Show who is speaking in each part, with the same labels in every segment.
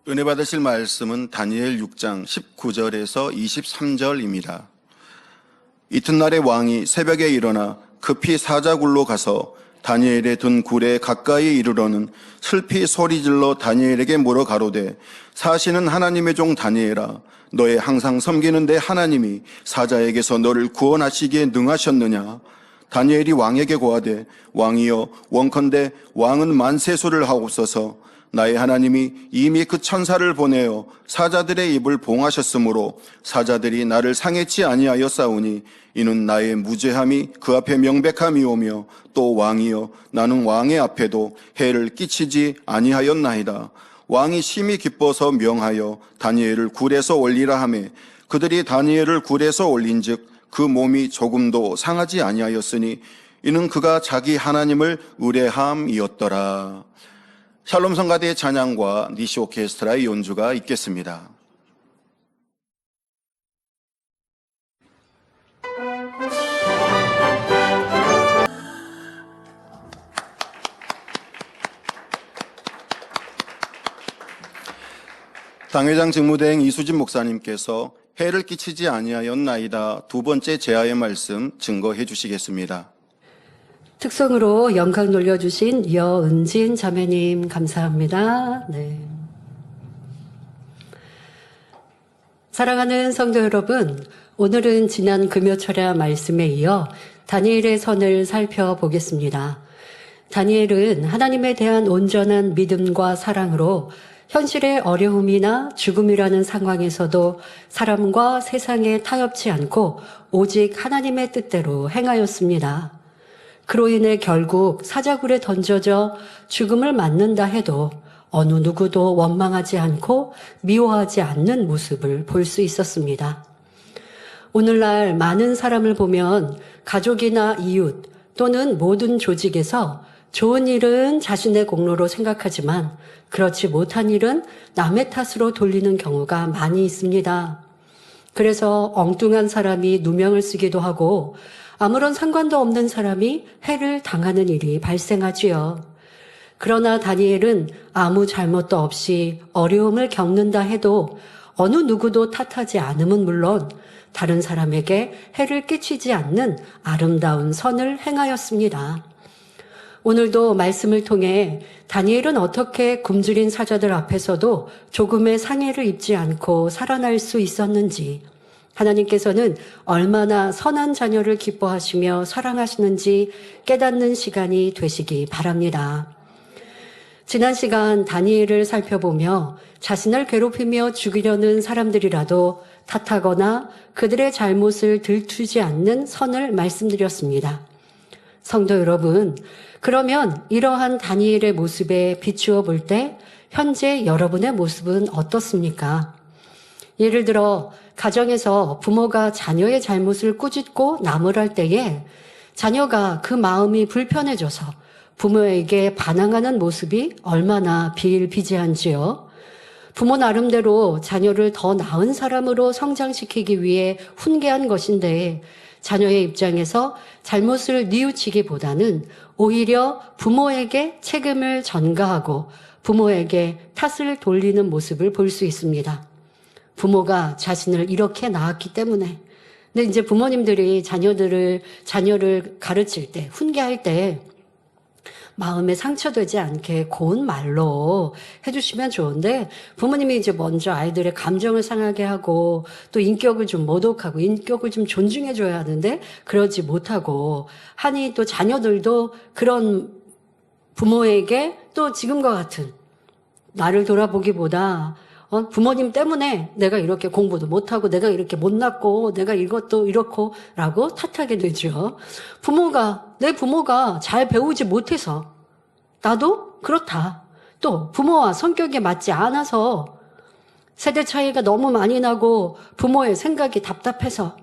Speaker 1: 은혜 받으실 말씀은 다니엘 6장 19절에서 23절입니다. 이튿날에 왕이 새벽에 일어나 급히 사자굴로 가서 다니엘의 든 굴에 가까이 이르러는 슬피 소리질러 다니엘에게 물어 가로되, 사시는 하나님의 종 다니엘아, 너의 항상 섬기는 내 하나님이 사자에게서 너를 구원하시기에 능하셨느냐? 다니엘이 왕에게 고하되, 왕이여, 원컨대 왕은 만세수를 하옵소서. 나의 하나님이 이미 그 천사를 보내어 사자들의 입을 봉하셨으므로 사자들이 나를 상해치 아니하였사오니 이는 나의 무죄함이 그 앞에 명백함이오며, 또 왕이여, 나는 왕의 앞에도 해를 끼치지 아니하였나이다. 왕이 심히 기뻐서 명하여 다니엘을 굴에서 올리라 하매 그들이 다니엘을 굴에서 올린즉 그 몸이 조금도 상하지 아니하였으니 이는 그가 자기 하나님을 의뢰함이었더라. 샬롬 성가대의 찬양과 니시 오케스트라의 연주가 있겠습니다. 당회장 직무대행 이수진 목사님께서 해를 끼치지 아니하였나이다 두 번째 제아의 말씀 증거해 주시겠습니다.
Speaker 2: 특성으로 영광 돌려주신 여은진 자매님 감사합니다. 네. 사랑하는 성도 여러분, 오늘은 지난 금요철야 말씀에 이어 다니엘의 선을 살펴보겠습니다. 다니엘은 하나님에 대한 온전한 믿음과 사랑으로 현실의 어려움이나 죽음이라는 상황에서도 사람과 세상에 타협치 않고 오직 하나님의 뜻대로 행하였습니다. 그로 인해 결국 사자굴에 던져져 죽음을 맞는다 해도 어느 누구도 원망하지 않고 미워하지 않는 모습을 볼 수 있었습니다. 오늘날 많은 사람을 보면 가족이나 이웃 또는 모든 조직에서 좋은 일은 자신의 공로로 생각하지만 그렇지 못한 일은 남의 탓으로 돌리는 경우가 많이 있습니다. 그래서 엉뚱한 사람이 누명을 쓰기도 하고 아무런 상관도 없는 사람이 해를 당하는 일이 발생하지요. 그러나 다니엘은 아무 잘못도 없이 어려움을 겪는다 해도 어느 누구도 탓하지 않음은 물론 다른 사람에게 해를 끼치지 않는 아름다운 선을 행하였습니다. 오늘도 말씀을 통해 다니엘은 어떻게 굶주린 사자들 앞에서도 조금의 상해를 입지 않고 살아날 수 있었는지, 하나님께서는 얼마나 선한 자녀를 기뻐하시며 사랑하시는지 깨닫는 시간이 되시기 바랍니다. 지난 시간 다니엘을 살펴보며 자신을 괴롭히며 죽이려는 사람들이라도 탓하거나 그들의 잘못을 들추지 않는 선을 말씀드렸습니다. 성도 여러분, 그러면 이러한 다니엘의 모습에 비추어 볼 때 현재 여러분의 모습은 어떻습니까? 예를 들어 가정에서 부모가 자녀의 잘못을 꾸짖고 나무랄 때에 자녀가 그 마음이 불편해져서 부모에게 반항하는 모습이 얼마나 비일비재한지요. 부모 나름대로 자녀를 더 나은 사람으로 성장시키기 위해 훈계한 것인데 자녀의 입장에서 잘못을 뉘우치기보다는 오히려 부모에게 책임을 전가하고 부모에게 탓을 돌리는 모습을 볼 수 있습니다. 부모가 자신을 이렇게 낳았기 때문에. 근데 이제 부모님들이 자녀를 가르칠 때, 훈계할 때 마음에 상처되지 않게 고운 말로 해주시면 좋은데 부모님이 이제 먼저 아이들의 감정을 상하게 하고 또 인격을 좀 모독하고 인격을 좀 존중해줘야 하는데 그러지 못하고 하니 또 자녀들도 그런 부모에게 또 지금과 같은 나를 돌아보기보다 부모님 때문에 내가 이렇게 공부도 못하고 내가 이렇게 못났고 내가 이것도 이렇고 라고 탓하게 되죠. 내 부모가 잘 배우지 못해서 나도 그렇다. 또 부모와 성격이 맞지 않아서 세대 차이가 너무 많이 나고 부모의 생각이 답답해서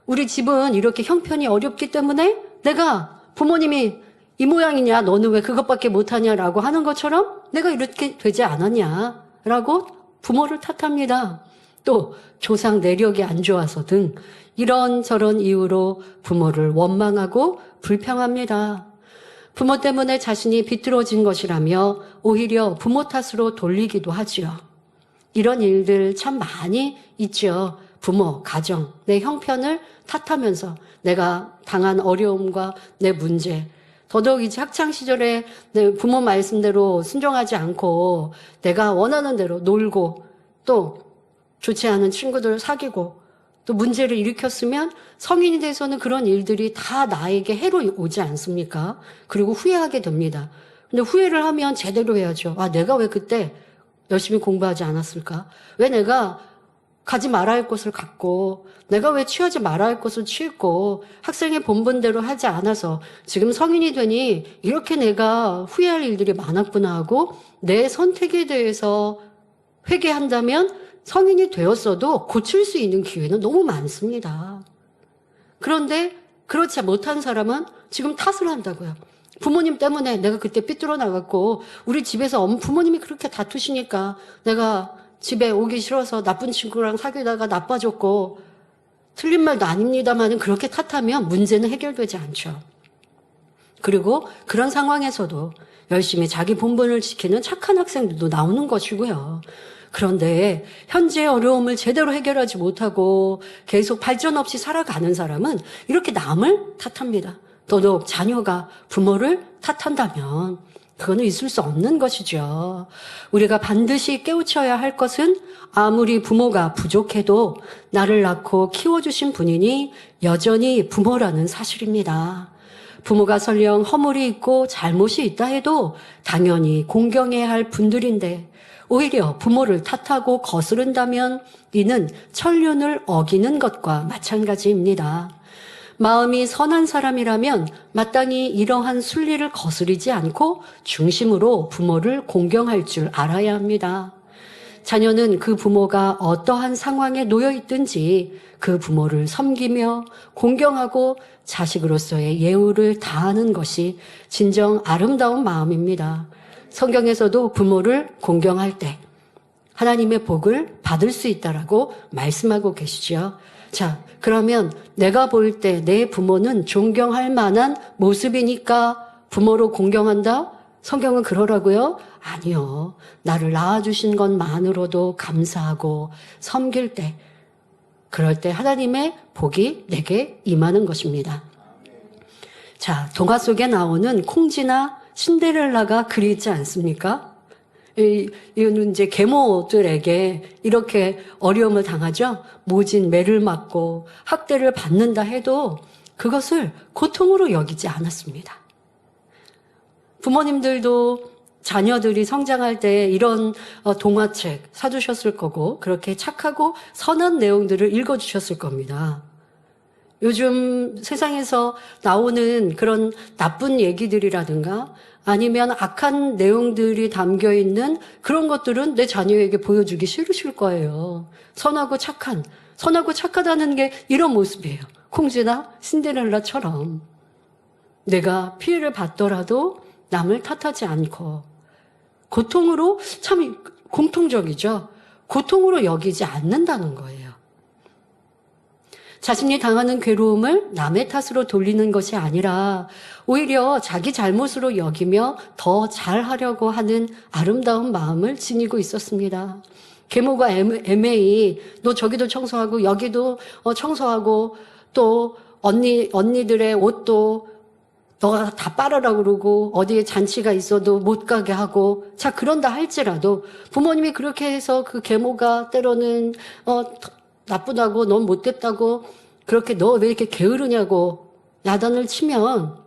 Speaker 2: 우리 집은 이렇게 형편이 어렵기 때문에 내가 부모님이 이 모양이냐 너는 왜 그것밖에 못하냐라고 하는 것처럼 내가 이렇게 되지 않았냐라고 부모를 탓합니다. 또 조상 내력이 안 좋아서 등 이런저런 이유로 부모를 원망하고 불평합니다. 부모 때문에 자신이 비뚤어진 것이라며 오히려 부모 탓으로 돌리기도 하지요. 이런 일들 참 많이 있죠. 부모, 가정, 내 형편을 탓하면서 내가 당한 어려움과 내 문제, 더더욱 이제 학창 시절에 내 부모 말씀대로 순종하지 않고 내가 원하는 대로 놀고 또 좋지 않은 친구들을 사귀고 또 문제를 일으켰으면 성인이 돼서는 그런 일들이 다 나에게 해로 오지 않습니까? 그리고 후회하게 됩니다. 근데 후회를 하면 제대로 해야죠. 아, 내가 왜 그때 열심히 공부하지 않았을까? 왜 내가 가지 말아야 할 곳을 갔고, 내가 왜 취하지 말아야 할 곳을 취했고, 학생의 본분대로 하지 않아서 지금 성인이 되니 이렇게 내가 후회할 일들이 많았구나 하고 내 선택에 대해서 회개한다면 성인이 되었어도 고칠 수 있는 기회는 너무 많습니다. 그런데 그렇지 못한 사람은 지금 탓을 한다고요. 부모님 때문에 내가 그때 삐뚤어 나갔고 우리 집에서 부모님이 그렇게 다투시니까 내가 집에 오기 싫어서 나쁜 친구랑 사귀다가 나빠졌고 틀린 말도 아닙니다만 그렇게 탓하면 문제는 해결되지 않죠. 그리고 그런 상황에서도 열심히 자기 본분을 지키는 착한 학생들도 나오는 것이고요. 그런데 현재의 어려움을 제대로 해결하지 못하고 계속 발전 없이 살아가는 사람은 이렇게 남을 탓합니다. 더더욱 자녀가 부모를 탓한다면 그거는 있을 수 없는 것이죠. 우리가 반드시 깨우쳐야 할 것은 아무리 부모가 부족해도 나를 낳고 키워주신 분이니 여전히 부모라는 사실입니다. 부모가 설령 허물이 있고 잘못이 있다 해도 당연히 공경해야 할 분들인데 오히려 부모를 탓하고 거스른다면 이는 천륜을 어기는 것과 마찬가지입니다. 마음이 선한 사람이라면 마땅히 이러한 순리를 거스르지 않고 중심으로 부모를 공경할 줄 알아야 합니다. 자녀는 그 부모가 어떠한 상황에 놓여 있든지 그 부모를 섬기며 공경하고 자식으로서의 예우를 다하는 것이 진정 아름다운 마음입니다. 성경에서도 부모를 공경할 때 하나님의 복을 받을 수 있다라고 말씀하고 계시죠. 자, 그러면 내가 볼 때 내 부모는 존경할 만한 모습이니까 부모로 공경한다? 성경은 그러라고요? 아니요. 나를 낳아주신 것만으로도 감사하고 섬길 때, 그럴 때 하나님의 복이 내게 임하는 것입니다. 자, 동화 속에 나오는 콩쥐나 신데렐라가 그리 있지 않습니까? 이거는 이제 계모들에게 이렇게 어려움을 당하죠. 모진 매를 맞고 학대를 받는다 해도 그것을 고통으로 여기지 않았습니다. 부모님들도 자녀들이 성장할 때 이런 동화책 사주셨을 거고 그렇게 착하고 선한 내용들을 읽어주셨을 겁니다. 요즘 세상에서 나오는 그런 나쁜 얘기들이라든가 아니면 악한 내용들이 담겨 있는 그런 것들은 내 자녀에게 보여주기 싫으실 거예요. 선하고 착하다는 게 이런 모습이에요. 콩쥐나 신데렐라처럼 내가 피해를 받더라도 남을 탓하지 않고 고통으로, 참 공통적이죠. 고통으로 여기지 않는다는 거예요. 자신이 당하는 괴로움을 남의 탓으로 돌리는 것이 아니라 오히려 자기 잘못으로 여기며 더 잘하려고 하는 아름다운 마음을 지니고 있었습니다. 계모가 애매히 너 저기도 청소하고 여기도 청소하고 또 언니들의 옷도 너가 다 빨아라 그러고 어디에 잔치가 있어도 못 가게 하고 자 그런다 할지라도 부모님이 그렇게 해서 그 계모가 때로는 나쁘다고 넌 못됐다고 그렇게 너 왜 이렇게 게으르냐고 야단을 치면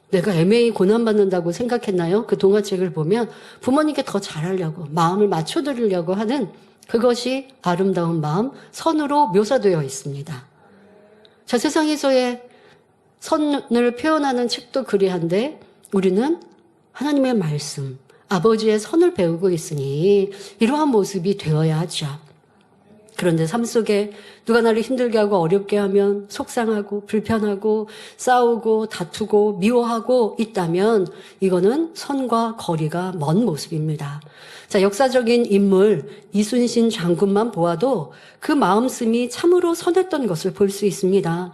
Speaker 2: 내가 애매히 고난받는다고 생각했나요? 그 동화책을 보면 부모님께 더 잘하려고 마음을 맞춰드리려고 하는 그것이 아름다운 마음 선으로 묘사되어 있습니다. 자, 세상에서의 선을 표현하는 책도 그리한데 우리는 하나님의 말씀, 아버지의 선을 배우고 있으니 이러한 모습이 되어야 하죠. 그런데 삶 속에 누가 나를 힘들게 하고 어렵게 하면 속상하고 불편하고 싸우고 다투고 미워하고 있다면 이거는 선과 거리가 먼 모습입니다. 자, 역사적인 인물 이순신 장군만 보아도 그 마음씀이 참으로 선했던 것을 볼 수 있습니다.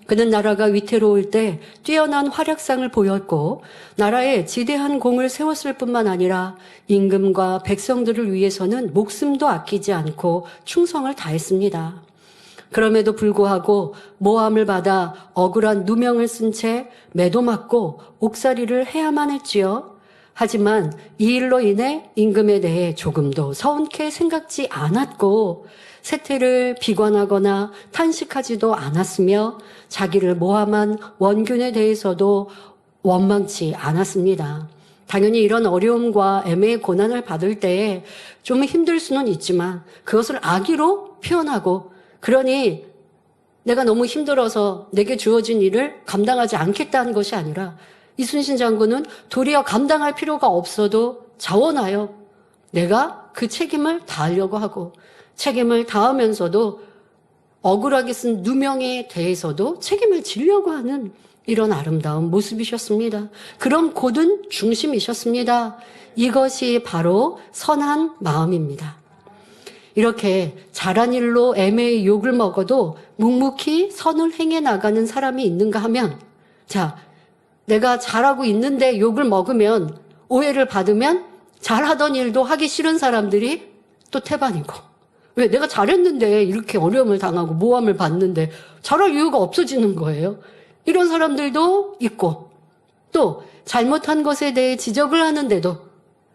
Speaker 2: 그는 나라가 위태로울 때 뛰어난 활약상을 보였고 나라에 지대한 공을 세웠을 뿐만 아니라 임금과 백성들을 위해서는 목숨도 아끼지 않고 충성을 다했습니다. 그럼에도 불구하고 모함을 받아 억울한 누명을 쓴 채 매도 맞고 옥살이를 해야만 했지요. 하지만 이 일로 인해 임금에 대해 조금도 서운케 생각지 않았고 세태를 비관하거나 탄식하지도 않았으며 자기를 모함한 원균에 대해서도 원망치 않았습니다. 당연히 이런 어려움과 애매의 고난을 받을 때에 좀 힘들 수는 있지만 그것을 악의로 표현하고 그러니 내가 너무 힘들어서 내게 주어진 일을 감당하지 않겠다는 것이 아니라 이순신 장군은 도리어 감당할 필요가 없어도 자원하여 내가 그 책임을 다하려고 하고 책임을 다하면서도 억울하게 쓴 누명에 대해서도 책임을 지려고 하는 이런 아름다운 모습이셨습니다. 그런 고든 중심이셨습니다. 이것이 바로 선한 마음입니다. 이렇게 잘한 일로 애매히 욕을 먹어도 묵묵히 선을 행해 나가는 사람이 있는가 하면 자, 내가 잘하고 있는데 욕을 먹으면 오해를 받으면 잘하던 일도 하기 싫은 사람들이 또 태반이고 왜 내가 잘했는데 이렇게 어려움을 당하고 모함을 받는데 잘할 이유가 없어지는 거예요. 이런 사람들도 있고 또 잘못한 것에 대해 지적을 하는데도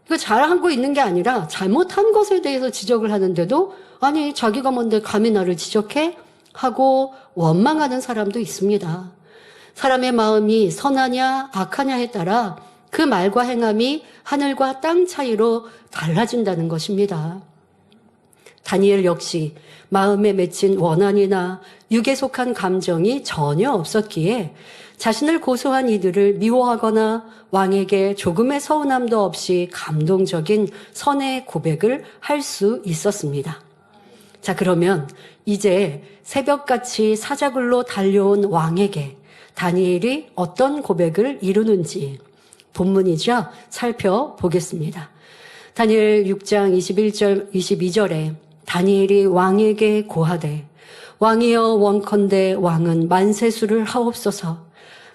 Speaker 2: 이거 잘하고 있는 게 아니라 잘못한 것에 대해서 지적을 하는데도 아니 자기가 뭔데 감히 나를 지적해? 하고 원망하는 사람도 있습니다. 사람의 마음이 선하냐 악하냐에 따라 그 말과 행함이 하늘과 땅 차이로 달라진다는 것입니다. 다니엘 역시 마음에 맺힌 원한이나 육에 속한 감정이 전혀 없었기에 자신을 고소한 이들을 미워하거나 왕에게 조금의 서운함도 없이 감동적인 선의 고백을 할 수 있었습니다. 자, 그러면 이제 새벽같이 사자굴로 달려온 왕에게 다니엘이 어떤 고백을 이루는지 본문이죠. 살펴보겠습니다. 다니엘 6장 21절, 22절에 다니엘이 왕에게 고하되 왕이여 원컨대 왕은 만세수를 하옵소서.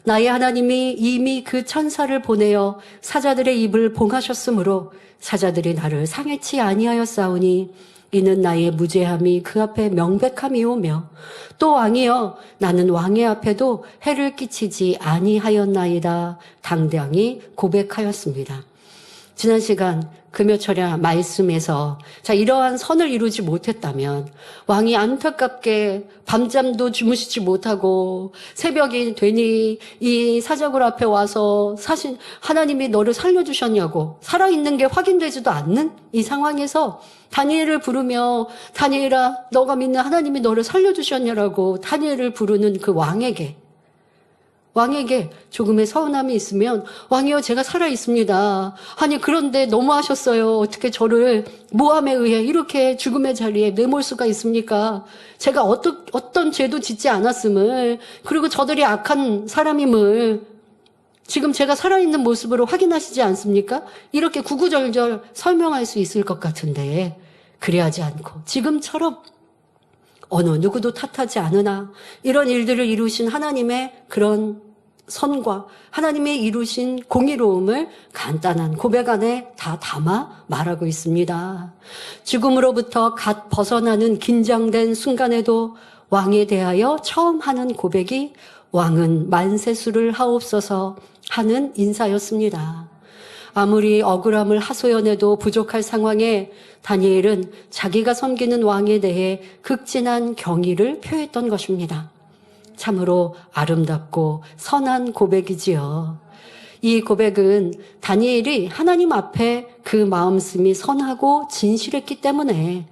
Speaker 2: 나의 하나님이 이미 그 천사를 보내어 사자들의 입을 봉하셨으므로 사자들이 나를 상해치 아니하였사오니 이는 나의 무죄함이 그 앞에 명백함이오며 또 왕이여 나는 왕의 앞에도 해를 끼치지 아니하였나이다 당당히 고백하였습니다. 지난 시간 금요철야 말씀에서 자 이러한 선을 이루지 못했다면 왕이 안타깝게 밤잠도 주무시지 못하고 새벽이 되니 이 사자굴 앞에 와서 사실 하나님이 너를 살려주셨냐고 살아있는 게 확인되지도 않는 이 상황에서 다니엘을 부르며 다니엘아 너가 믿는 하나님이 너를 살려주셨냐라고 다니엘을 부르는 그 왕에게 조금의 서운함이 있으면 왕이여 제가 살아있습니다. 아니 그런데 너무하셨어요. 어떻게 저를 모함에 의해 이렇게 죽음의 자리에 내몰 수가 있습니까? 제가 어떤 죄도 짓지 않았음을 그리고 저들이 악한 사람임을 지금 제가 살아있는 모습으로 확인하시지 않습니까? 이렇게 구구절절 설명할 수 있을 것 같은데 그리하지 않고 지금처럼 어느 누구도 탓하지 않으나 이런 일들을 이루신 하나님의 그런 선과 하나님의 이루신 공의로움을 간단한 고백 안에 다 담아 말하고 있습니다. 죽음으로부터 갓 벗어나는 긴장된 순간에도 왕에 대하여 처음 하는 고백이 왕은 만세수를 하옵소서 하는 인사였습니다. 아무리 억울함을 하소연해도 부족할 상황에 다니엘은 자기가 섬기는 왕에 대해 극진한 경의를 표했던 것입니다. 참으로 아름답고 선한 고백이지요. 이 고백은 다니엘이 하나님 앞에 그 마음씀이 선하고 진실했기 때문에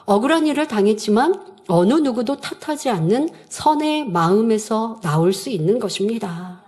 Speaker 2: 억울한 일을 당했지만 어느 누구도 탓하지 않는 선의 마음에서 나올 수 있는 것입니다.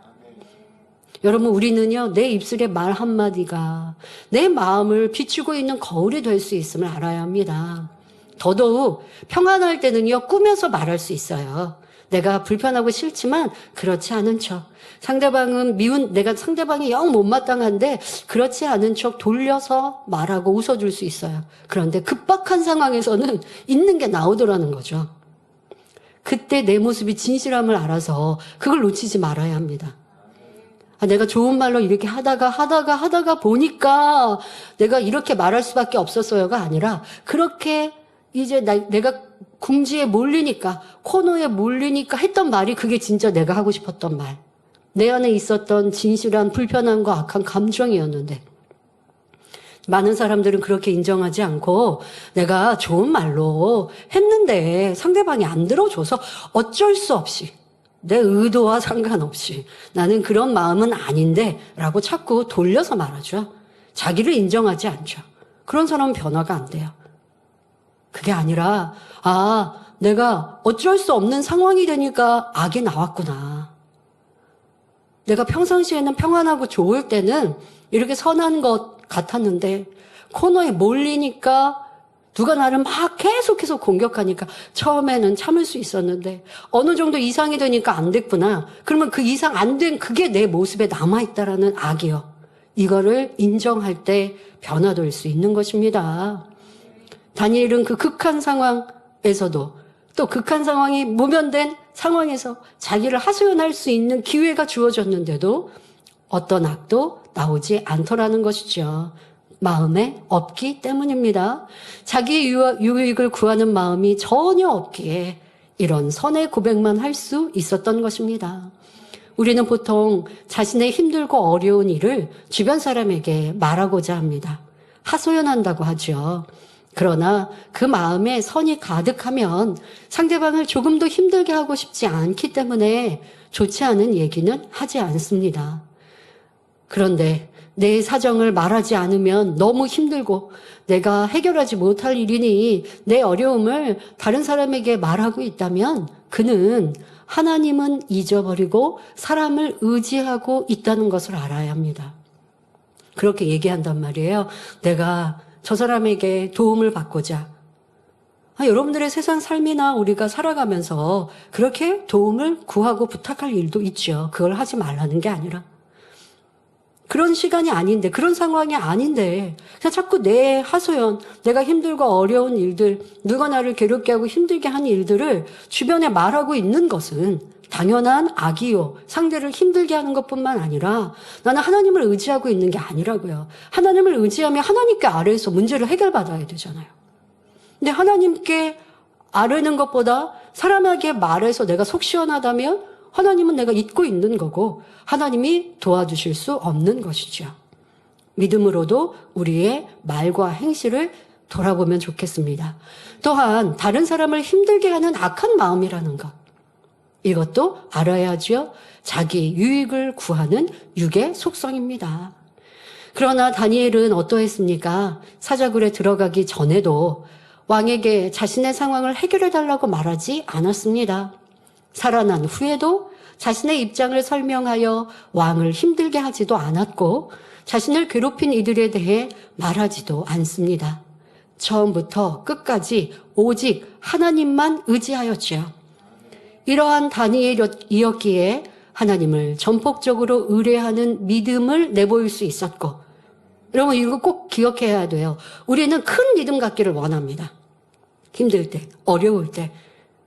Speaker 2: 여러분 우리는요 내 입술의 말 한마디가 내 마음을 비추고 있는 거울이 될 수 있음을 알아야 합니다. 더더욱 평안할 때는요 꾸며서 말할 수 있어요. 내가 불편하고 싫지만 그렇지 않은 척 상대방은 내가 상대방이 영 못마땅한데 그렇지 않은 척 돌려서 말하고 웃어줄 수 있어요. 그런데 급박한 상황에서는 있는 게 나오더라는 거죠. 그때 내 모습이 진실함을 알아서 그걸 놓치지 말아야 합니다. 내가 좋은 말로 이렇게 하다가 보니까 내가 이렇게 말할 수밖에 없었어요가 아니라 그렇게 이제 내가 궁지에 몰리니까 코너에 몰리니까 했던 말이 그게 진짜 내가 하고 싶었던 말. 내 안에 있었던 진실한 불편함과 악한 감정이었는데 많은 사람들은 그렇게 인정하지 않고 내가 좋은 말로 했는데 상대방이 안 들어줘서 어쩔 수 없이 내 의도와 상관없이 나는 그런 마음은 아닌데 라고 자꾸 돌려서 말하죠. 자기를 인정하지 않죠. 그런 사람은 변화가 안 돼요. 그게 아니라 내가 어쩔 수 없는 상황이 되니까 악이 나왔구나. 내가 평상시에는 평안하고 좋을 때는 이렇게 선한 것 같았는데 코너에 몰리니까 누가 나를 막 계속해서 공격하니까 처음에는 참을 수 있었는데 어느 정도 이상이 되니까 안 됐구나. 그러면 그 이상 안 된 그게 내 모습에 남아있다라는 악이요. 이거를 인정할 때 변화될 수 있는 것입니다. 다니엘은 그 극한 상황에서도 또 극한 상황이 모면된 상황에서 자기를 하소연할 수 있는 기회가 주어졌는데도 어떤 악도 나오지 않더라는 것이죠. 마음에 없기 때문입니다. 자기 유익을 구하는 마음이 전혀 없기에 이런 선의 고백만 할 수 있었던 것입니다. 우리는 보통 자신의 힘들고 어려운 일을 주변 사람에게 말하고자 합니다. 하소연한다고 하죠. 그러나 그 마음에 선이 가득하면 상대방을 조금 더 힘들게 하고 싶지 않기 때문에 좋지 않은 얘기는 하지 않습니다. 그런데 내 사정을 말하지 않으면 너무 힘들고 내가 해결하지 못할 일이니 내 어려움을 다른 사람에게 말하고 있다면 그는 하나님은 잊어버리고 사람을 의지하고 있다는 것을 알아야 합니다. 그렇게 얘기한단 말이에요. 내가 저 사람에게 도움을 받고자. 여러분들의 세상 삶이나 우리가 살아가면서 그렇게 도움을 구하고 부탁할 일도 있죠. 그걸 하지 말라는 게 아니라. 그런 시간이 아닌데, 그런 상황이 아닌데, 그냥 자꾸 내 하소연, 내가 힘들고 어려운 일들, 누가 나를 괴롭게 하고 힘들게 하는 일들을 주변에 말하고 있는 것은 당연한 악이요. 상대를 힘들게 하는 것뿐만 아니라 나는 하나님을 의지하고 있는 게 아니라고요. 하나님을 의지하면 하나님께 아뢰서 문제를 해결받아야 되잖아요. 근데 하나님께 아뢰는 것보다 사람에게 말해서 내가 속 시원하다면 하나님은 내가 잊고 있는 거고 하나님이 도와주실 수 없는 것이죠. 믿음으로도 우리의 말과 행실을 돌아보면 좋겠습니다. 또한 다른 사람을 힘들게 하는 악한 마음이라는 것. 이것도 알아야죠. 자기 유익을 구하는 육의 속성입니다. 그러나 다니엘은 어떠했습니까? 사자굴에 들어가기 전에도 왕에게 자신의 상황을 해결해달라고 말하지 않았습니다. 살아난 후에도 자신의 입장을 설명하여 왕을 힘들게 하지도 않았고 자신을 괴롭힌 이들에 대해 말하지도 않습니다. 처음부터 끝까지 오직 하나님만 의지하였지요. 이러한 다니엘이었기에 하나님을 전폭적으로 의뢰하는 믿음을 내보일 수 있었고, 여러분 이거 꼭 기억해야 돼요. 우리는 큰 믿음 갖기를 원합니다. 힘들 때, 어려울 때,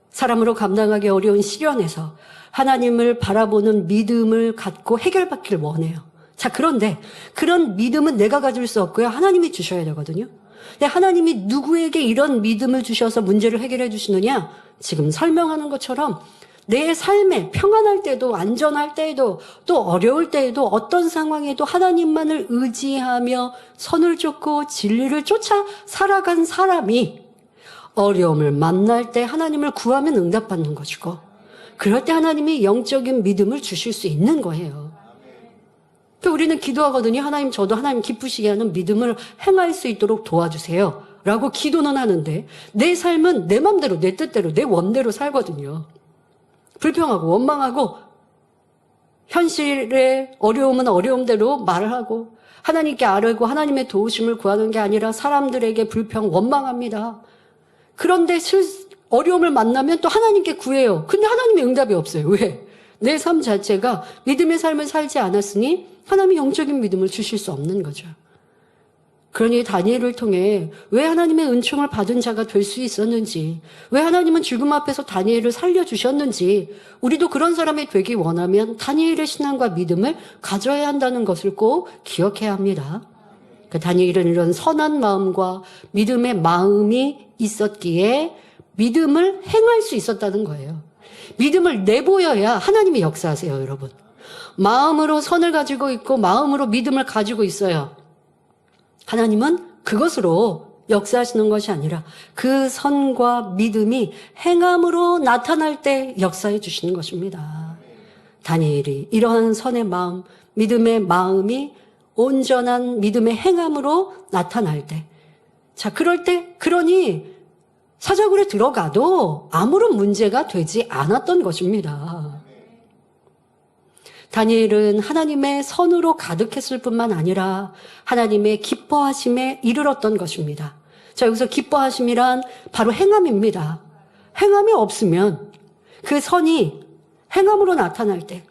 Speaker 2: 사람으로 감당하기 어려운 시련에서 하나님을 바라보는 믿음을 갖고 해결받기를 원해요. 자, 그런데 그런 믿음은 내가 가질 수 없고요. 하나님이 주셔야 되거든요. 근데 하나님이 누구에게 이런 믿음을 주셔서 문제를 해결해 주시느냐? 지금 설명하는 것처럼 내 삶에 평안할 때도 안전할 때에도 또 어려울 때에도 어떤 상황에도 하나님만을 의지하며 선을 쫓고 진리를 쫓아 살아간 사람이 어려움을 만날 때 하나님을 구하면 응답받는 것이고 그럴 때 하나님이 영적인 믿음을 주실 수 있는 거예요. 우리는 기도하거든요. 하나님, 저도 하나님 기쁘시게 하는 믿음을 행할 수 있도록 도와주세요. 라고 기도는 하는데 내 삶은 내 맘대로, 내 뜻대로, 내 원대로 살거든요. 불평하고 원망하고 현실의 어려움은 어려움대로 말을 하고 하나님께 아뢰고 하나님의 도우심을 구하는 게 아니라 사람들에게 불평, 원망합니다. 그런데 어려움을 만나면 또 하나님께 구해요. 근데 하나님의 응답이 없어요. 왜? 내 삶 자체가 믿음의 삶을 살지 않았으니 하나님이 영적인 믿음을 주실 수 없는 거죠. 그러니 다니엘을 통해 왜 하나님의 은총을 받은 자가 될 수 있었는지, 왜 하나님은 죽음 앞에서 다니엘을 살려주셨는지, 우리도 그런 사람이 되기 원하면 다니엘의 신앙과 믿음을 가져야 한다는 것을 꼭 기억해야 합니다. 다니엘은 이런 선한 마음과 믿음의 마음이 있었기에 믿음을 행할 수 있었다는 거예요. 믿음을 내보여야 하나님이 역사하세요, 여러분. 마음으로 선을 가지고 있고 마음으로 믿음을 가지고 있어요. 하나님은 그것으로 역사하시는 것이 아니라 그 선과 믿음이 행함으로 나타날 때 역사해 주시는 것입니다. 다니엘이 이러한 선의 마음, 믿음의 마음이 온전한 믿음의 행함으로 나타날 때, 자, 그럴 때, 그러니 사자굴에 들어가도 아무런 문제가 되지 않았던 것입니다. 다니엘은 하나님의 선으로 가득했을 뿐만 아니라 하나님의 기뻐하심에 이르렀던 것입니다. 자, 여기서 기뻐하심이란 바로 행함입니다. 행함이 없으면 그 선이 행함으로 나타날 때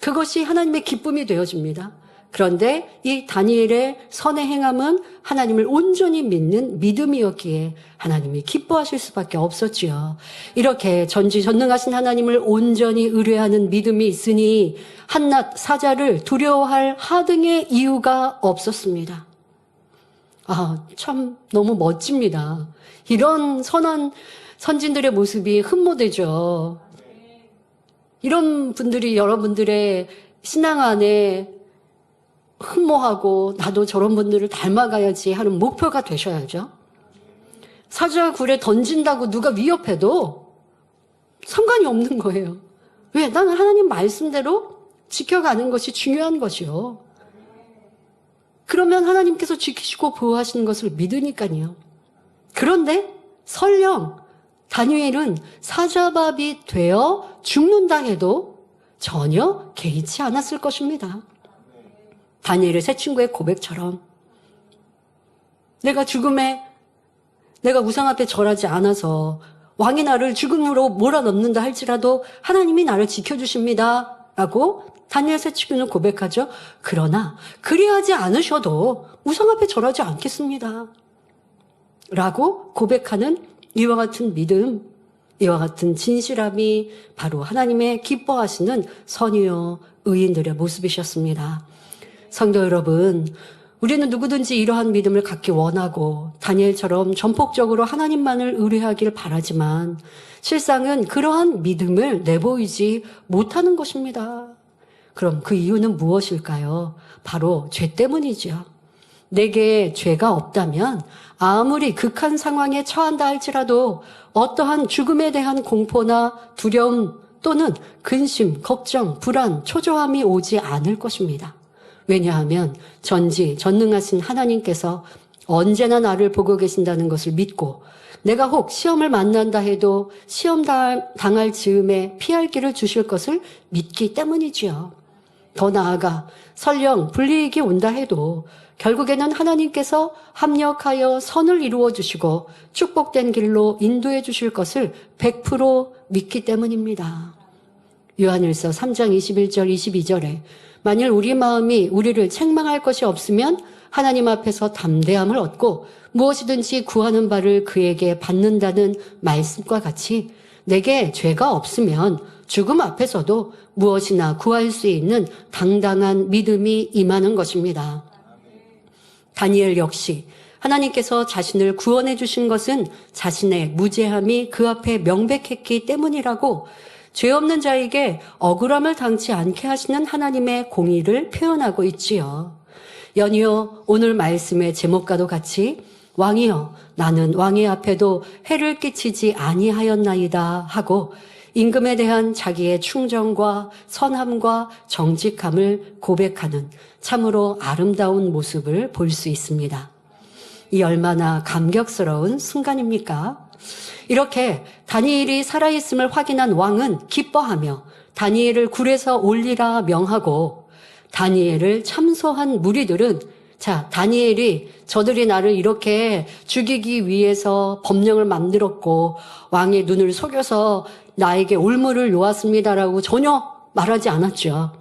Speaker 2: 그것이 하나님의 기쁨이 되어집니다. 그런데 이 다니엘의 선의 행함은 하나님을 온전히 믿는 믿음이었기에 하나님이 기뻐하실 수밖에 없었지요. 이렇게 전지전능하신 하나님을 온전히 의뢰하는 믿음이 있으니 한낱 사자를 두려워할 하등의 이유가 없었습니다. 아, 참 너무 멋집니다. 이런 선한 선진들의 모습이 흠모되죠. 이런 분들이 여러분들의 신앙 안에 흠모하고 나도 저런 분들을 닮아가야지 하는 목표가 되셔야죠. 사자굴에 던진다고 누가 위협해도 상관이 없는 거예요. 왜? 나는 하나님 말씀대로 지켜가는 것이 중요한 것이요. 그러면 하나님께서 지키시고 보호하시는 것을 믿으니까요. 그런데 설령 다니엘은 사자밥이 되어 죽는다 해도 전혀 개의치 않았을 것입니다. 다니엘의 새 친구의 고백처럼 내가 우상 앞에 절하지 않아서 왕이 나를 죽음으로 몰아넣는다 할지라도 하나님이 나를 지켜주십니다 라고 다니엘 새 친구는 고백하죠. 그러나 그리하지 않으셔도 우상 앞에 절하지 않겠습니다 라고 고백하는 이와 같은 믿음, 이와 같은 진실함이 바로 하나님의 기뻐하시는 선이요 의인들의 모습이셨습니다. 성도 여러분, 우리는 누구든지 이러한 믿음을 갖기 원하고 다니엘처럼 전폭적으로 하나님만을 의뢰하길 바라지만 실상은 그러한 믿음을 내보이지 못하는 것입니다. 그럼 그 이유는 무엇일까요? 바로 죄 때문이죠. 내게 죄가 없다면 아무리 극한 상황에 처한다 할지라도 어떠한 죽음에 대한 공포나 두려움 또는 근심, 걱정, 불안, 초조함이 오지 않을 것입니다. 왜냐하면 전지전능하신 하나님께서 언제나 나를 보고 계신다는 것을 믿고 내가 혹 시험을 만난다 해도 시험 당할 즈음에 피할 길을 주실 것을 믿기 때문이지요. 더 나아가 설령 불이익이 온다 해도 결국에는 하나님께서 합력하여 선을 이루어 주시고 축복된 길로 인도해 주실 것을 100% 믿기 때문입니다. 요한일서 3장 21절 22절에 만일 우리 마음이 우리를 책망할 것이 없으면 하나님 앞에서 담대함을 얻고 무엇이든지 구하는 바를 그에게 받는다는 말씀과 같이 내게 죄가 없으면 죽음 앞에서도 무엇이나 구할 수 있는 당당한 믿음이 임하는 것입니다. 다니엘 역시 하나님께서 자신을 구원해 주신 것은 자신의 무죄함이 그 앞에 명백했기 때문이라고 죄 없는 자에게 억울함을 당치 않게 하시는 하나님의 공의를 표현하고 있지요. 연이어 오늘 말씀의 제목과도 같이 왕이여 나는 왕의 앞에도 해를 끼치지 아니하였나이다 하고 임금에 대한 자기의 충정과 선함과 정직함을 고백하는 참으로 아름다운 모습을 볼 수 있습니다. 이 얼마나 감격스러운 순간입니까? 이렇게 다니엘이 살아있음을 확인한 왕은 기뻐하며 다니엘을 굴에서 올리라 명하고 다니엘을 참소한 무리들은 자, 다니엘이 저들이 나를 이렇게 죽이기 위해서 법령을 만들었고 왕의 눈을 속여서 나에게 올무를 놓았습니다라고 전혀 말하지 않았죠.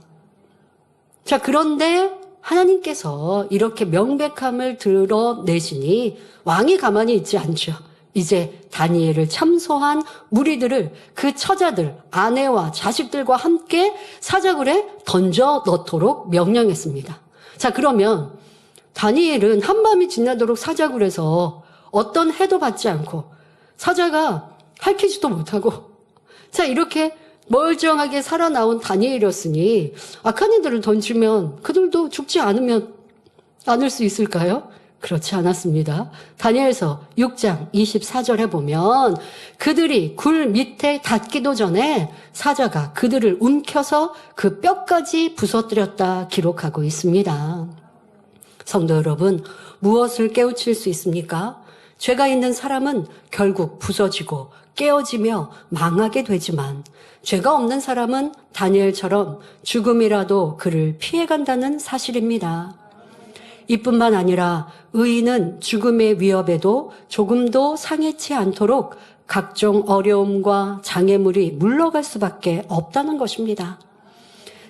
Speaker 2: 자, 그런데 하나님께서 이렇게 명백함을 드러내시니 왕이 가만히 있지 않죠. 이제 다니엘을 참소한 무리들을 그 처자들, 아내와 자식들과 함께 사자굴에 던져 넣도록 명령했습니다. 자, 그러면 다니엘은 한밤이 지나도록 사자굴에서 어떤 해도 받지 않고 사자가 핥히지도 못하고, 자, 이렇게 멀쩡하게 살아나온 다니엘이었으니 악한 이들을 던지면 그들도 죽지 않을 수 있을까요? 그렇지 않았습니다. 다니엘서 6장 24절에 보면 그들이 굴 밑에 닿기도 전에 사자가 그들을 움켜서 그 뼈까지 부서뜨렸다 기록하고 있습니다. 성도 여러분, 무엇을 깨우칠 수 있습니까? 죄가 있는 사람은 결국 부서지고 깨어지며 망하게 되지만 죄가 없는 사람은 다니엘처럼 죽음이라도 그를 피해간다는 사실입니다. 이뿐만 아니라 의인은 죽음의 위협에도 조금도 상해치 않도록 각종 어려움과 장애물이 물러갈 수밖에 없다는 것입니다.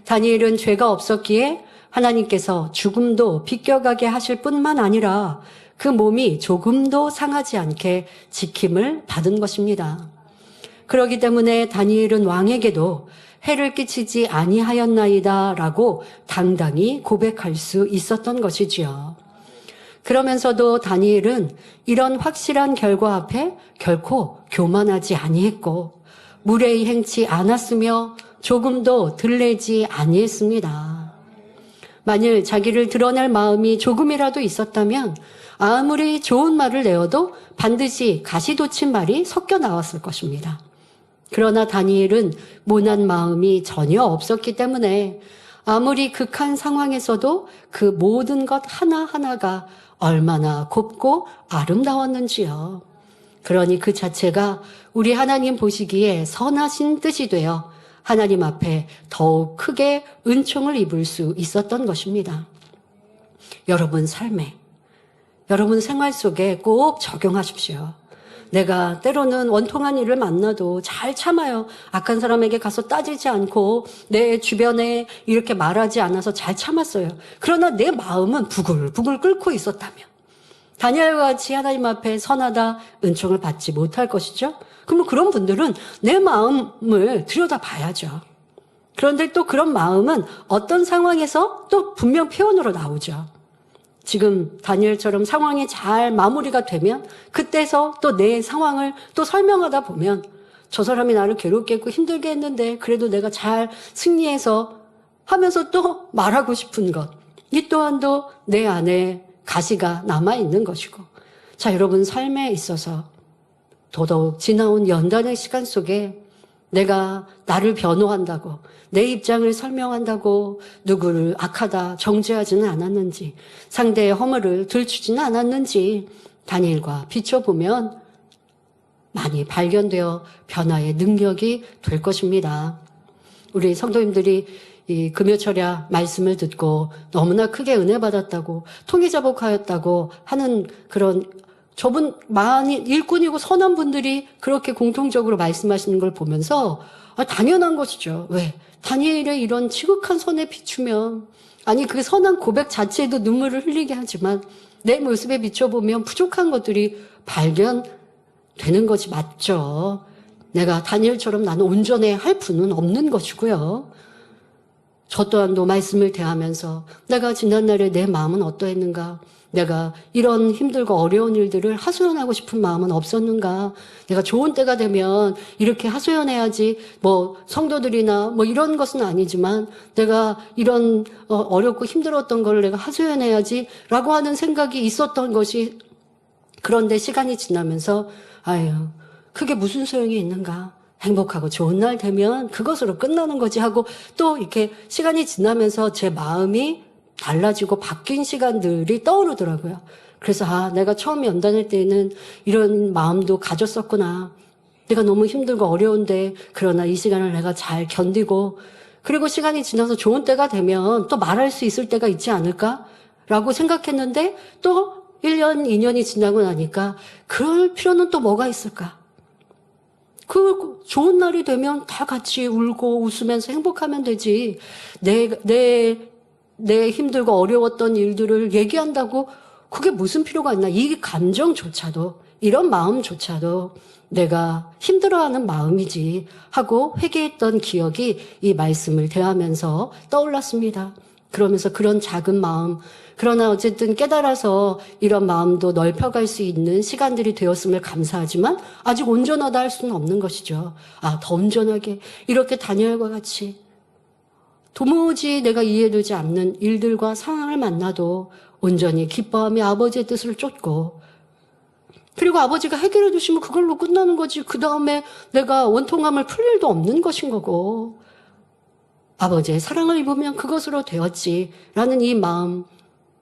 Speaker 2: 다니엘은 죄가 없었기에 하나님께서 죽음도 비껴가게 하실 뿐만 아니라 그 몸이 조금도 상하지 않게 지킴을 받은 것입니다. 그렇기 때문에 다니엘은 왕에게도 해를 끼치지 아니하였나이다 라고 당당히 고백할 수 있었던 것이지요. 그러면서도 다니엘은 이런 확실한 결과 앞에 결코 교만하지 아니했고 무례히 행치 않았으며 조금도 들레지 아니했습니다. 만일 자기를 드러낼 마음이 조금이라도 있었다면 아무리 좋은 말을 내어도 반드시 가시돋친 말이 섞여 나왔을 것입니다. 그러나 다니엘은 모난 마음이 전혀 없었기 때문에 아무리 극한 상황에서도 그 모든 것 하나하나가 얼마나 곱고 아름다웠는지요. 그러니 그 자체가 우리 하나님 보시기에 선하신 뜻이 되어 하나님 앞에 더욱 크게 은총을 입을 수 있었던 것입니다. 여러분 삶에, 여러분 생활 속에 꼭 적용하십시오. 내가 때로는 원통한 일을 만나도 잘 참아요. 악한 사람에게 가서 따지지 않고 내 주변에 이렇게 말하지 않아서 잘 참았어요. 그러나 내 마음은 부글부글 끓고 있었다면 다니엘과 같이 하나님 앞에 선하다 은총을 받지 못할 것이죠. 그러면 그런 분들은 내 마음을 들여다봐야죠. 그런데 또 그런 마음은 어떤 상황에서 또 분명 표현으로 나오죠. 지금 다니엘처럼 상황이 잘 마무리가 되면 그때서 또 내 상황을 또 설명하다 보면 저 사람이 나를 괴롭게 했고 힘들게 했는데 그래도 내가 잘 승리해서 하면서 또 말하고 싶은 것, 이 또한도 내 안에 가시가 남아있는 것이고, 자, 여러분 삶에 있어서 더더욱 지나온 연단의 시간 속에 내가 나를 변호한다고, 내 입장을 설명한다고 누구를 악하다 정죄하지는 않았는지, 상대의 허물을 들추지는 않았는지 다니엘과 비춰보면 많이 발견되어 변화의 능력이 될 것입니다. 우리 성도님들이 이 금요철야 말씀을 듣고 너무나 크게 은혜 받았다고, 통일자복하였다고 하는 그런, 저분 많이 일꾼이고 선한 분들이 그렇게 공통적으로 말씀하시는 걸 보면서 당연한 것이죠. 왜? 다니엘의 이런 지극한 선에 비추면, 아니 그 선한 고백 자체에도 눈물을 흘리게 하지만 내 모습에 비춰보면 부족한 것들이 발견되는 것이 맞죠. 내가 다니엘처럼 나는 온전해야 할 분은 없는 것이고요. 저 또한도 말씀을 대하면서 내가 지난날에 내 마음은 어떠했는가? 내가 이런 힘들고 어려운 일들을 하소연하고 싶은 마음은 없었는가? 내가 좋은 때가 되면 이렇게 하소연해야지, 뭐 성도들이나 뭐 이런 것은 아니지만 내가 이런 어렵고 힘들었던 걸 내가 하소연해야지 라고 하는 생각이 있었던 것이, 그런데 시간이 지나면서 아유, 그게 무슨 소용이 있는가? 행복하고 좋은 날 되면 그것으로 끝나는 거지 하고 또 이렇게 시간이 지나면서 제 마음이 달라지고 바뀐 시간들이 떠오르더라고요. 그래서 내가 처음 연단할 때는 이런 마음도 가졌었구나. 내가 너무 힘들고 어려운데 그러나 이 시간을 내가 잘 견디고, 그리고 시간이 지나서 좋은 때가 되면 또 말할 수 있을 때가 있지 않을까라고 생각했는데 또 1년, 2년이 지나고 나니까 그럴 필요는 또 뭐가 있을까? 그 좋은 날이 되면 다 같이 울고 웃으면서 행복하면 되지. 내 내 힘들고 어려웠던 일들을 얘기한다고 그게 무슨 필요가 있나. 이 감정조차도, 이런 마음조차도 내가 힘들어하는 마음이지 하고 회개했던 기억이 이 말씀을 대하면서 떠올랐습니다. 그러면서 그런 작은 마음, 그러나 어쨌든 깨달아서 이런 마음도 넓혀갈 수 있는 시간들이 되었음을 감사하지만 아직 온전하다 할 수는 없는 것이죠. 더 온전하게 이렇게 다니엘과 같이 도무지 내가 이해되지 않는 일들과 상황을 만나도 온전히 기뻐하며 아버지의 뜻을 쫓고, 그리고 아버지가 해결해 주시면 그걸로 끝나는 거지. 그 다음에 내가 원통함을 풀 일도 없는 것인 거고, 아버지의 사랑을 입으면 그것으로 되었지라는 이 마음,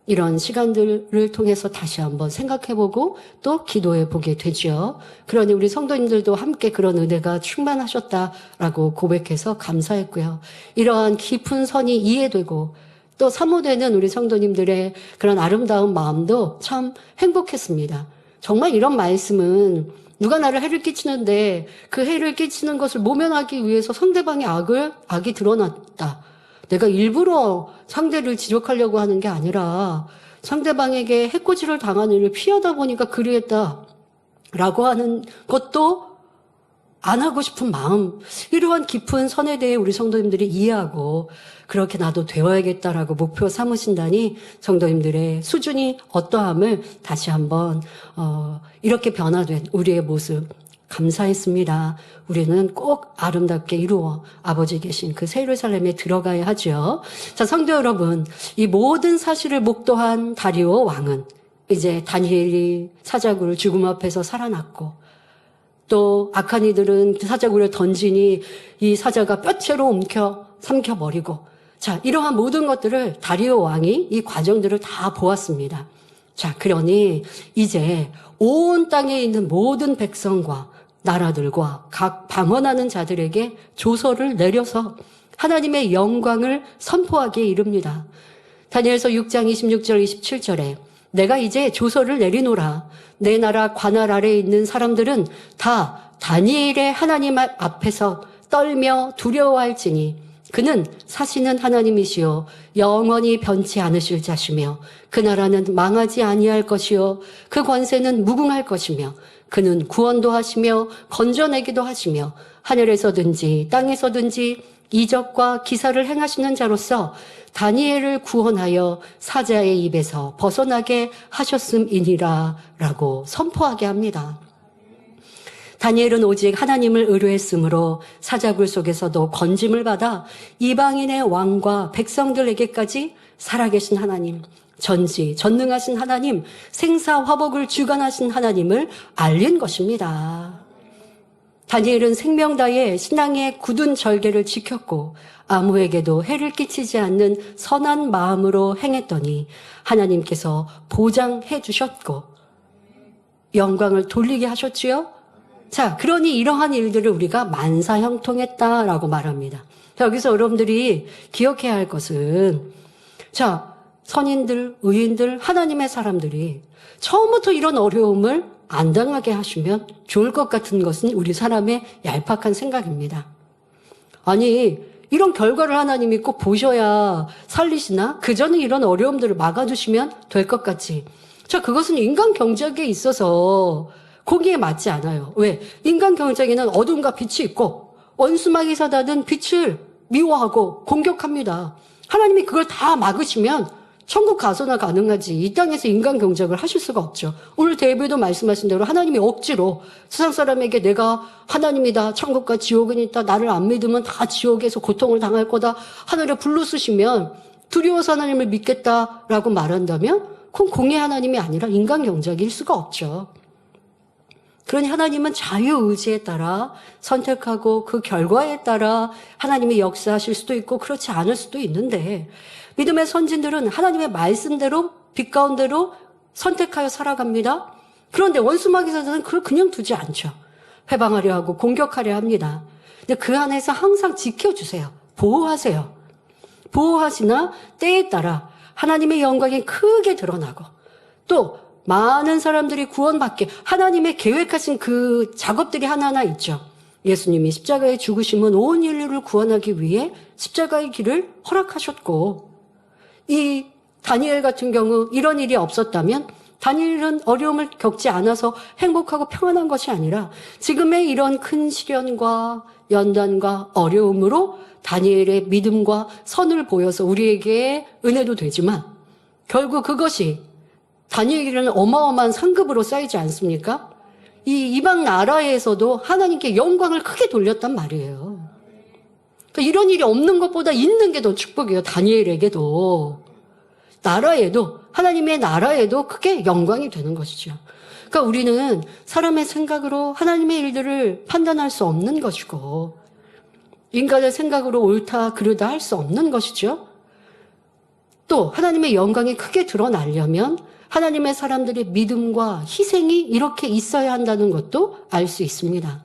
Speaker 2: 이런 시간들을 통해서 다시 한번 생각해보고 또 기도해보게 되죠. 그러니 우리 성도님들도 함께 그런 은혜가 충만하셨다라고 고백해서 감사했고요. 이러한 깊은 선이 이해되고 또 사모되는 우리 성도님들의 그런 아름다운 마음도 참 행복했습니다. 정말 이런 말씀은 누가 나를 해를 끼치는데 그 해를 끼치는 것을 모면하기 위해서 상대방의 악이 드러났다. 내가 일부러 상대를 지적하려고 하는 게 아니라 상대방에게 해코지를 당하는 일을 피하다 보니까 그리했다라고 하는 것도 안 하고 싶은 마음, 이러한 깊은 선에 대해 우리 성도님들이 이해하고 그렇게 나도 되어야겠다라고 목표 삼으신다니 성도님들의 수준이 어떠함을 다시 한번 이렇게 변화된 우리의 모습 감사했습니다. 우리는 꼭 아름답게 이루어 아버지 계신 그 새 예루살렘에 들어가야 하죠. 자, 성도 여러분, 이 모든 사실을 목도한 다리오 왕은 이제 다니엘이 사자굴 죽음 앞에서 살아났고, 또 악한 이들은 사자굴에 던지니 이 사자가 뼈채로 삼켜버리고, 자, 이러한 모든 것들을 다리오 왕이 이 과정들을 다 보았습니다. 자, 그러니 이제 온 땅에 있는 모든 백성과 나라들과 각 방언하는 자들에게 조서를 내려서 하나님의 영광을 선포하기에 이릅니다. 다니엘서 6장 26절 27절에 내가 이제 조서를 내리노라. 내 나라 관할 아래에 있는 사람들은 다 다니엘의 하나님 앞에서 떨며 두려워할지니 그는 사시는 하나님이시요 영원히 변치 않으실 자시며 그 나라는 망하지 아니할 것이요 그 권세는 무궁할 것이며 그는 구원도 하시며 건져내기도 하시며 하늘에서든지 땅에서든지 이적과 기사를 행하시는 자로서 다니엘을 구원하여 사자의 입에서 벗어나게 하셨음이니라 라고 선포하게 합니다. 다니엘은 오직 하나님을 의뢰했으므로 사자굴 속에서도 건짐을 받아 이방인의 왕과 백성들에게까지 살아계신 하나님, 전능하신 하나님, 생사화복을 주관하신 하나님을 알린 것입니다. 다니엘은 생명 다해 신앙의 굳은 절개를 지켰고 아무에게도 해를 끼치지 않는 선한 마음으로 행했더니 하나님께서 보장해 주셨고 영광을 돌리게 하셨지요. 자, 그러니 이러한 일들을 우리가 만사형통했다라고 말합니다. 자, 여기서 여러분들이 기억해야 할 것은, 자, 선인들, 의인들, 하나님의 사람들이 처음부터 이런 어려움을 안 당하게 하시면 좋을 것 같은 것은 우리 사람의 얄팍한 생각입니다. 아니, 이런 결과를 하나님이 꼭 보셔야 살리시나? 그 전에 이런 어려움들을 막아주시면 될 것 같지. 자, 그것은 인간 경작에 있어서 거기에 맞지 않아요. 왜? 인간 경작에는 어둠과 빛이 있고 원수마귀 사단은 빛을 미워하고 공격합니다. 하나님이 그걸 다 막으시면 천국 가서나 가능하지 이 땅에서 인간 경작을 하실 수가 없죠. 오늘 대회도 말씀하신 대로 하나님이 억지로 세상 사람에게 내가 하나님이다, 천국과 지옥은 있다, 나를 안 믿으면 다 지옥에서 고통을 당할 거다, 하늘에 불로 쓰시면 두려워서 하나님을 믿겠다라고 말한다면 그건 공의 하나님이 아니라 인간 경작일 수가 없죠. 그러니 하나님은 자유의지에 따라 선택하고 그 결과에 따라 하나님이 역사하실 수도 있고 그렇지 않을 수도 있는데, 믿음의 선진들은 하나님의 말씀대로 빛 가운데로 선택하여 살아갑니다. 그런데 원수마귀 사단은 그걸 그냥 두지 않죠. 회방하려 하고 공격하려 합니다. 근데 그 안에서 항상 지켜주세요. 보호하세요. 보호하시나 때에 따라 하나님의 영광이 크게 드러나고 또 많은 사람들이 구원받게 하나님의 계획하신 그 작업들이 하나하나 있죠. 예수님이 십자가에 죽으심은 온 인류를 구원하기 위해 십자가의 길을 허락하셨고, 이 다니엘 같은 경우 이런 일이 없었다면 다니엘은 어려움을 겪지 않아서 행복하고 평안한 것이 아니라 지금의 이런 큰 시련과 연단과 어려움으로 다니엘의 믿음과 선을 보여서 우리에게 은혜도 되지만 결국 그것이 다니엘에게는 어마어마한 상급으로 쌓이지 않습니까? 이 이방 나라에서도 하나님께 영광을 크게 돌렸단 말이에요. 그러니까 이런 일이 없는 것보다 있는 게 더 축복이에요. 다니엘에게도. 나라에도, 하나님의 나라에도 크게 영광이 되는 것이죠. 그러니까 우리는 사람의 생각으로 하나님의 일들을 판단할 수 없는 것이고, 인간의 생각으로 옳다, 그르다 할 수 없는 것이죠. 또, 하나님의 영광이 크게 드러나려면 하나님의 사람들의 믿음과 희생이 이렇게 있어야 한다는 것도 알 수 있습니다.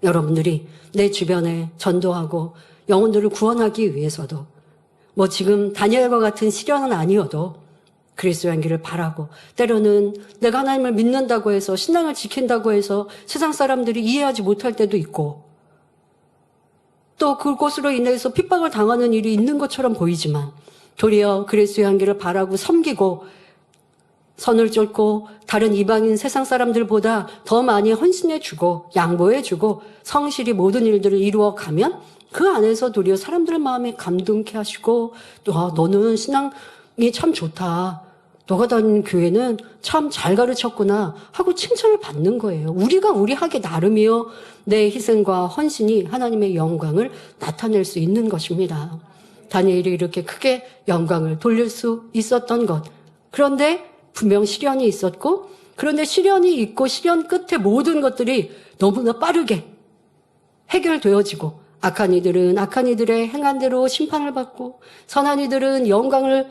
Speaker 2: 여러분들이 내 주변에 전도하고 영혼들을 구원하기 위해서도 뭐 지금 다니엘과 같은 시련은 아니어도 그리스도의 향기를 바라고 때로는 내가 하나님을 믿는다고 해서 신앙을 지킨다고 해서 세상 사람들이 이해하지 못할 때도 있고 또 그것으로 인해서 핍박을 당하는 일이 있는 것처럼 보이지만 도리어 그리스도의 향기를 바라고 섬기고 선을 쫓고 다른 이방인 세상 사람들보다 더 많이 헌신해주고 양보해주고 성실히 모든 일들을 이루어가면 그 안에서 도리어 사람들의 마음에 감동케 하시고 또 너는 신앙이 참 좋다. 너가 다니는 교회는 참 잘 가르쳤구나 하고 칭찬을 받는 거예요. 우리가 우리 하기 나름이요. 내 희생과 헌신이 하나님의 영광을 나타낼 수 있는 것입니다. 다니엘이 이렇게 크게 영광을 돌릴 수 있었던 것. 그런데 분명 시련이 있었고 그런데 시련이 있고 시련 끝에 모든 것들이 너무나 빠르게 해결되어지고 악한 이들은 악한 이들의 행한대로 심판을 받고 선한 이들은 영광을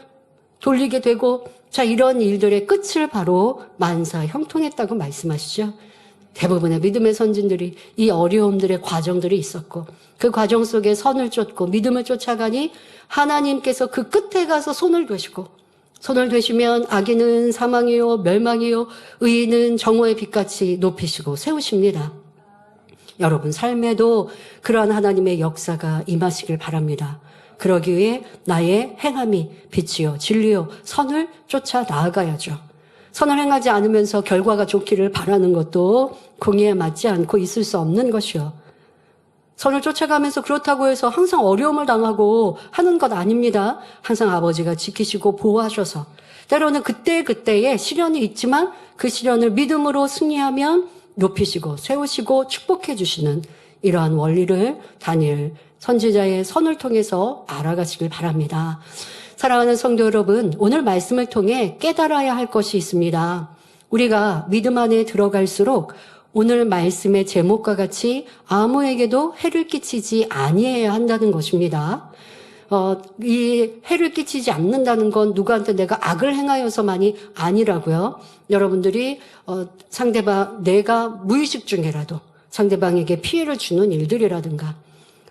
Speaker 2: 돌리게 되고 자 이런 일들의 끝을 바로 만사 형통했다고 말씀하시죠. 대부분의 믿음의 선진들이 이 어려움들의 과정들이 있었고 그 과정 속에 선을 쫓고 믿음을 쫓아가니 하나님께서 그 끝에 가서 손을 대시고 손을 대시면 악인은 사망이요 멸망이요 의인은 정오의 빛같이 높이시고 세우십니다. 여러분 삶에도 그러한 하나님의 역사가 임하시길 바랍니다. 그러기 위해 나의 행함이 빛이요 진리요 선을 쫓아 나아가야죠. 선을 행하지 않으면서 결과가 좋기를 바라는 것도 공의에 맞지 않고 있을 수 없는 것이요. 선을 쫓아가면서 그렇다고 해서 항상 어려움을 당하고 하는 것 아닙니다. 항상 아버지가 지키시고 보호하셔서 때로는 그때그때의 시련이 있지만 그 시련을 믿음으로 승리하면 높이시고 세우시고 축복해 주시는 이러한 원리를 다니엘 선지자의 선을 통해서 알아가시길 바랍니다. 사랑하는 성도 여러분, 오늘 말씀을 통해 깨달아야 할 것이 있습니다. 우리가 믿음 안에 들어갈수록 오늘 말씀의 제목과 같이 아무에게도 해를 끼치지 아니해야 한다는 것입니다. 이 해를 끼치지 않는다는 건 누구한테 내가 악을 행하여서만이 아니라고요. 여러분들이 상대방 내가 무의식 중에라도 상대방에게 피해를 주는 일들이라든가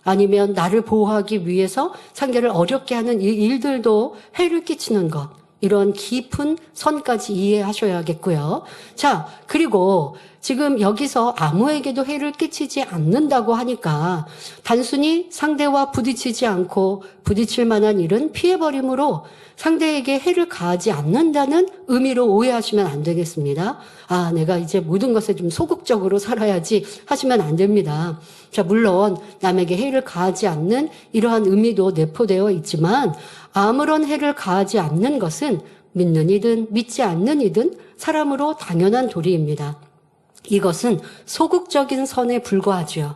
Speaker 2: 아니면 나를 보호하기 위해서 상대를 어렵게 하는 이 일들도 해를 끼치는 것. 이런 깊은 선까지 이해하셔야겠고요. 자, 그리고 지금 여기서 아무에게도 해를 끼치지 않는다고 하니까 단순히 상대와 부딪히지 않고 부딪힐 만한 일은 피해버림으로 상대에게 해를 가하지 않는다는 의미로 오해하시면 안 되겠습니다. 아, 내가 이제 모든 것에 좀 소극적으로 살아야지 하시면 안 됩니다. 자, 물론 남에게 해를 가하지 않는 이러한 의미도 내포되어 있지만 아무런 해를 가하지 않는 것은 믿는 이든 믿지 않는 이든 사람으로 당연한 도리입니다. 이것은 소극적인 선에 불과하지요.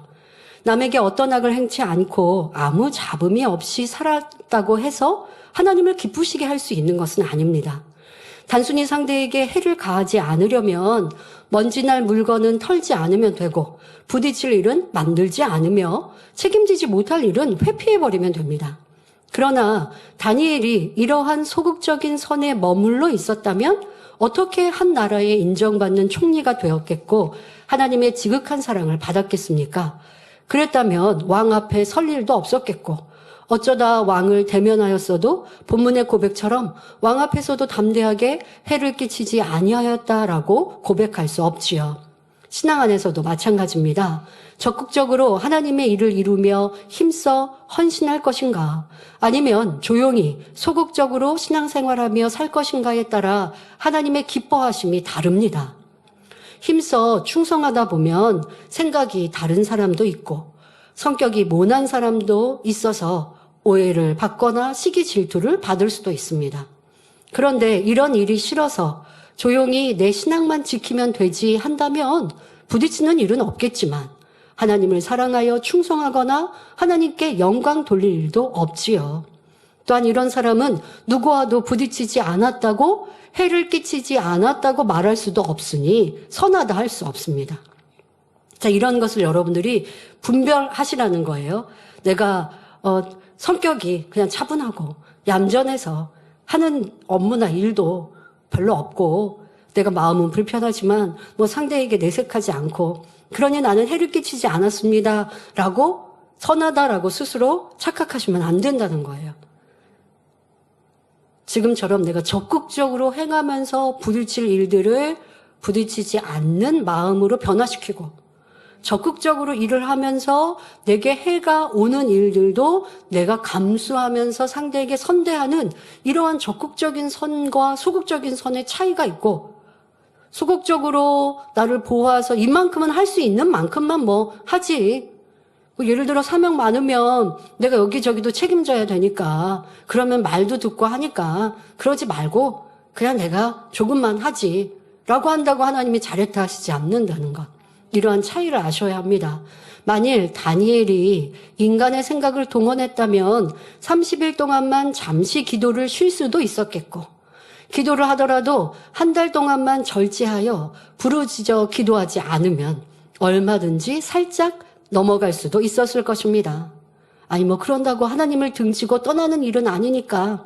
Speaker 2: 남에게 어떤 악을 행치 않고 아무 잡음이 없이 살았다고 해서 하나님을 기쁘시게 할 수 있는 것은 아닙니다. 단순히 상대에게 해를 가하지 않으려면 먼지날 물건은 털지 않으면 되고 부딪힐 일은 만들지 않으며 책임지지 못할 일은 회피해버리면 됩니다. 그러나 다니엘이 이러한 소극적인 선에 머물러 있었다면 어떻게 한 나라에 인정받는 총리가 되었겠고 하나님의 지극한 사랑을 받았겠습니까? 그랬다면 왕 앞에 설 일도 없었겠고 어쩌다 왕을 대면하였어도 본문의 고백처럼 왕 앞에서도 담대하게 해를 끼치지 아니하였다라고 고백할 수 없지요. 신앙 안에서도 마찬가지입니다. 적극적으로 하나님의 일을 이루며 힘써 헌신할 것인가, 아니면 조용히 소극적으로 신앙생활하며 살 것인가에 따라 하나님의 기뻐하심이 다릅니다. 힘써 충성하다 보면 생각이 다른 사람도 있고 성격이 모난 사람도 있어서 오해를 받거나 시기 질투를 받을 수도 있습니다. 그런데 이런 일이 싫어서 조용히 내 신앙만 지키면 되지 한다면 부딪히는 일은 없겠지만 하나님을 사랑하여 충성하거나 하나님께 영광 돌릴 일도 없지요. 또한 이런 사람은 누구와도 부딪히지 않았다고, 해를 끼치지 않았다고 말할 수도 없으니 선하다 할 수 없습니다. 자, 이런 것을 여러분들이 분별하시라는 거예요. 내가 성격이 그냥 차분하고 얌전해서 하는 업무나 일도 별로 없고 내가 마음은 불편하지만 뭐 상대에게 내색하지 않고 그러니 나는 해를 끼치지 않았습니다 라고, 선하다라고 스스로 착각하시면 안 된다는 거예요. 지금처럼 내가 적극적으로 행하면서 부딪힐 일들을 부딪히지 않는 마음으로 변화시키고, 적극적으로 일을 하면서 내게 해가 오는 일들도 내가 감수하면서 상대에게 선대하는 이러한 적극적인 선과 소극적인 선의 차이가 있고, 소극적으로 나를 보호해서 이만큼은 할 수 있는 만큼만 뭐 하지. 뭐 예를 들어 사명 많으면 내가 여기저기도 책임져야 되니까, 그러면 말도 듣고 하니까 그러지 말고 그냥 내가 조금만 하지 라고 한다고 하나님이 잘했다 하시지 않는다는 것. 이러한 차이를 아셔야 합니다. 만일 다니엘이 인간의 생각을 동원했다면 30일 동안만 잠시 기도를 쉴 수도 있었겠고, 기도를 하더라도 한 달 동안만 절제하여 부르짖어 기도하지 않으면 얼마든지 살짝 넘어갈 수도 있었을 것입니다. 아니 뭐 그런다고 하나님을 등지고 떠나는 일은 아니니까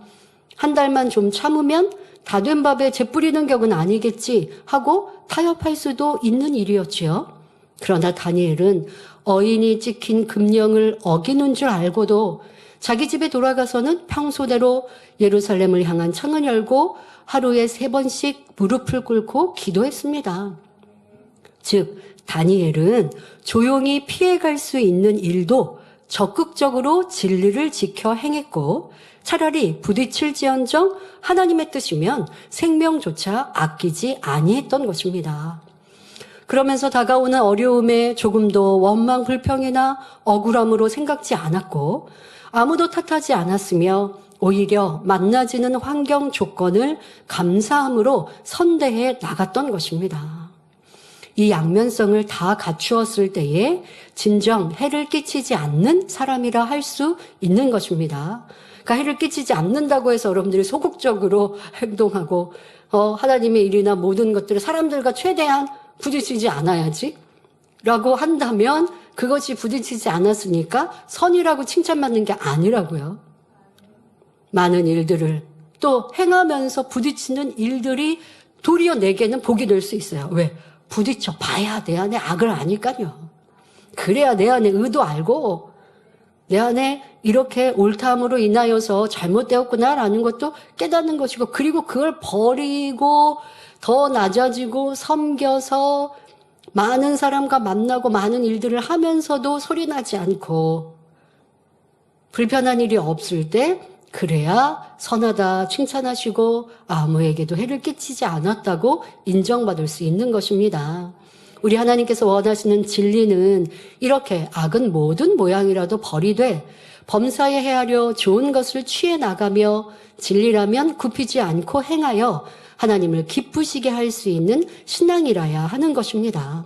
Speaker 2: 한 달만 좀 참으면 다 된 밥에 재 뿌리는 격은 아니겠지 하고 타협할 수도 있는 일이었지요. 그러나 다니엘은 어인이 찍힌 금령을 어기는 줄 알고도 자기 집에 돌아가서는 평소대로 예루살렘을 향한 창을 열고 하루에 3번씩 무릎을 꿇고 기도했습니다. 즉 다니엘은 조용히 피해갈 수 있는 일도 적극적으로 진리를 지켜 행했고, 차라리 부딪힐지언정 하나님의 뜻이면 생명조차 아끼지 아니했던 것입니다. 그러면서 다가오는 어려움에 조금도 원망 불평이나 억울함으로 생각지 않았고 아무도 탓하지 않았으며 오히려 만나지는 환경 조건을 감사함으로 선대해 나갔던 것입니다. 이 양면성을 다 갖추었을 때에 진정 해를 끼치지 않는 사람이라 할 수 있는 것입니다. 그러니까 해를 끼치지 않는다고 해서 여러분들이 소극적으로 행동하고 하나님의 일이나 모든 것들을 사람들과 최대한 부딪히지 않아야지 라고 한다면 그것이 부딪히지 않았으니까 선이라고 칭찬받는 게 아니라고요. 많은 일들을 또 행하면서 부딪히는 일들이 도리어 내게는 복이 될 수 있어요. 왜? 부딪혀 봐야 내 안에 악을 아니까요. 그래야 내 안에 의도 알고 내 안에 이렇게 옳다함으로 인하여서 잘못되었구나라는 것도 깨닫는 것이고, 그리고 그걸 버리고 더 낮아지고 섬겨서 많은 사람과 만나고 많은 일들을 하면서도 소리나지 않고 불편한 일이 없을 때 그래야 선하다 칭찬하시고 아무에게도 해를 끼치지 않았다고 인정받을 수 있는 것입니다. 우리 하나님께서 원하시는 진리는 이렇게 악은 모든 모양이라도 버리되 범사에 헤아려 좋은 것을 취해 나가며 진리라면 굽히지 않고 행하여 하나님을 기쁘시게 할 수 있는 신앙이라야 하는 것입니다.